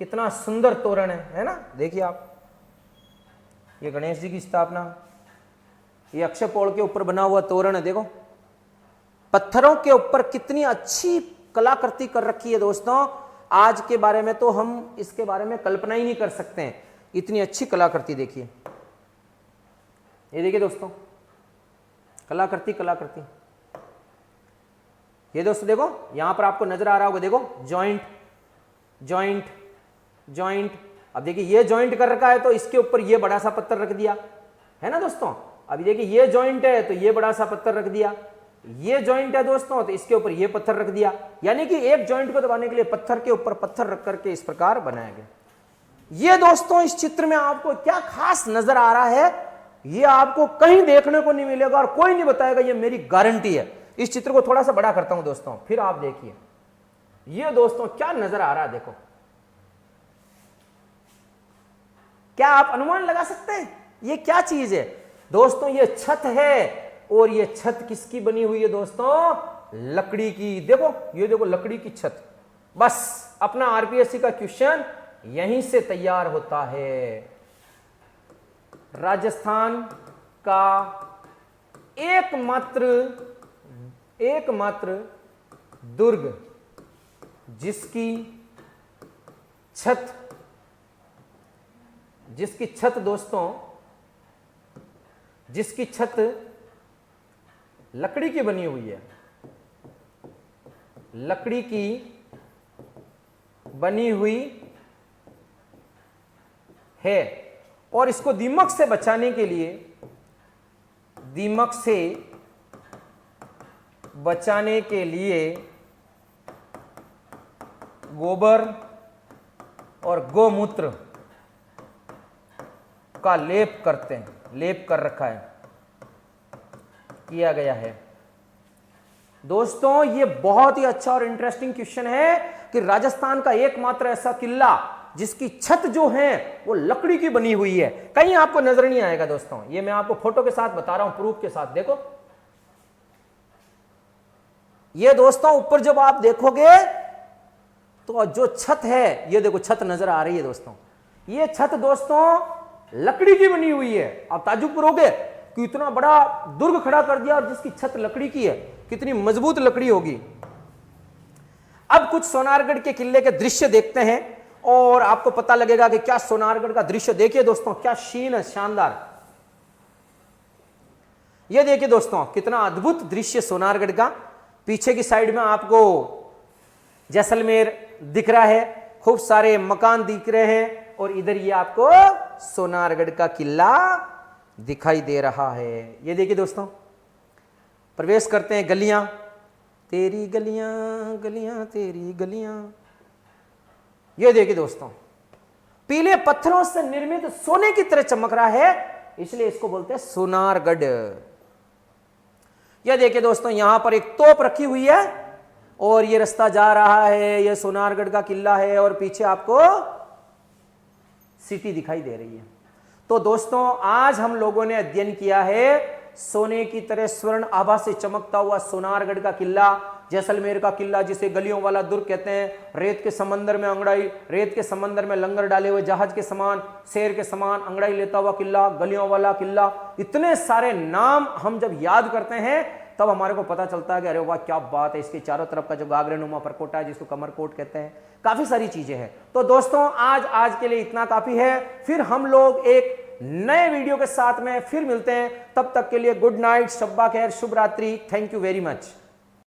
कितना सुंदर तोरण है ना। देखिए आप, ये गणेश जी की स्थापना, ये अक्षयपोल के ऊपर बना हुआ तोरण है। देखो पत्थरों के ऊपर कितनी अच्छी कलाकृति कर रखी है दोस्तों। आज के बारे में तो हम इसके बारे में कल्पना ही नहीं कर सकते हैं, इतनी अच्छी कलाकृति। देखिए, ये देखिए दोस्तों, कलाकृति। ये दोस्तों देखो, यहां पर आपको नजर आ रहा होगा, देखो जॉइंट। अब देखिए, ये जॉइंट कर रखा है तो इसके ऊपर ये बड़ा सा पत्थर रख दिया, है ना दोस्तों। अभी देखिए, ये जॉइंट है तो ये बड़ा सा पत्थर रख दिया, ये जॉइंट है दोस्तों तो इसके ऊपर ये पत्थर रख दिया। यानी कि एक जॉइंट को दबाने के लिए पत्थर के ऊपर पत्थर रख करके इस प्रकार बनाया गया। ये दोस्तों इस चित्र में आपको क्या खास नजर आ रहा है, ये आपको कहीं देखने को नहीं मिलेगा और कोई नहीं बताएगा, ये मेरी गारंटी है। इस चित्र को थोड़ा सा बड़ा करता हूं दोस्तों, फिर आप देखिए ये दोस्तों क्या नजर आ रहा है। देखो, क्या आप अनुमान लगा सकते हैं ये क्या चीज है दोस्तों? ये छत है, और ये छत किसकी बनी हुई है दोस्तों? लकड़ी की। देखो, ये देखो लकड़ी की छत। बस अपना आरपीएससी का क्वेश्चन यहीं से तैयार होता है। राजस्थान का एकमात्र दुर्ग जिसकी छत लकड़ी की बनी हुई है, लकड़ी की बनी हुई है, और इसको दीमक से बचाने के लिए गोबर और गोमूत्र का लेप कर रखा है, किया गया है। दोस्तों ये बहुत ही अच्छा और इंटरेस्टिंग क्वेश्चन है कि राजस्थान का एकमात्र ऐसा किला जिसकी छत जो है वो लकड़ी की बनी हुई है, कहीं आपको नजर नहीं आएगा दोस्तों। ये मैं आपको फोटो के साथ बता रहा हूं, प्रूफ के साथ। देखो ये दोस्तों, ऊपर जब आप देखोगे तो जो छत है, ये देखो छत नजर आ रही है दोस्तों, ये छत दोस्तों लकड़ी की बनी हुई है। आप ताज्जुब करोगे कि इतना बड़ा दुर्ग खड़ा कर दिया और जिसकी छत लकड़ी की है, कितनी मजबूत लकड़ी होगी। अब कुछ सोनारगढ़ के किले के दृश्य देखते हैं और आपको पता लगेगा कि क्या सोनारगढ़ का दृश्य। देखिए दोस्तों, क्या शीन है, शानदार। ये देखिए दोस्तों, कितना अद्भुत दृश्य सोनारगढ़ का। पीछे की साइड में आपको जैसलमेर दिख रहा है, खूब सारे मकान दिख रहे हैं, और इधर ये आपको सोनारगढ़ का किला दिखाई दे रहा है। ये देखिए दोस्तों, प्रवेश करते हैं। गलियां, तेरी गलियां गलियां तेरी गलियां। ये देखिए दोस्तों, पीले पत्थरों से निर्मित सोने की तरह चमक रहा है, इसलिए इसको बोलते हैं सोनारगढ़। यह देखिए दोस्तों, यहां पर एक तोप रखी हुई है और यह रास्ता जा रहा है, यह सोनारगढ़ का किला है, और पीछे आपको सिटी दिखाई दे रही है। तो दोस्तों आज हम लोगों ने अध्ययन किया है सोने की तरह स्वर्ण आभा से चमकता हुआ सोनारगढ़ का किला, जैसलमेर का किला जिसे गलियों वाला दुर्ग कहते हैं, रेत के समंदर में अंगड़ाई, रेत के समंदर में लंगर डाले हुए जहाज के समान, शेर के समान अंगड़ाई लेता हुआ किला, गलियों वाला किला। इतने सारे नाम हम जब याद करते हैं तब हमारे को पता चलता है कि अरे वाह क्या बात है। इसके चारों तरफ का जो गागरेनुमा परकोटा है जिसको कमरकोट कहते हैं, काफी सारी चीजें हैं। तो दोस्तों आज के लिए इतना काफी है। फिर हम लोग एक नए वीडियो के साथ में फिर मिलते हैं। तब तक के लिए गुड नाइट, शब्बा खैर, शुभ रात्रि। Thank you very much.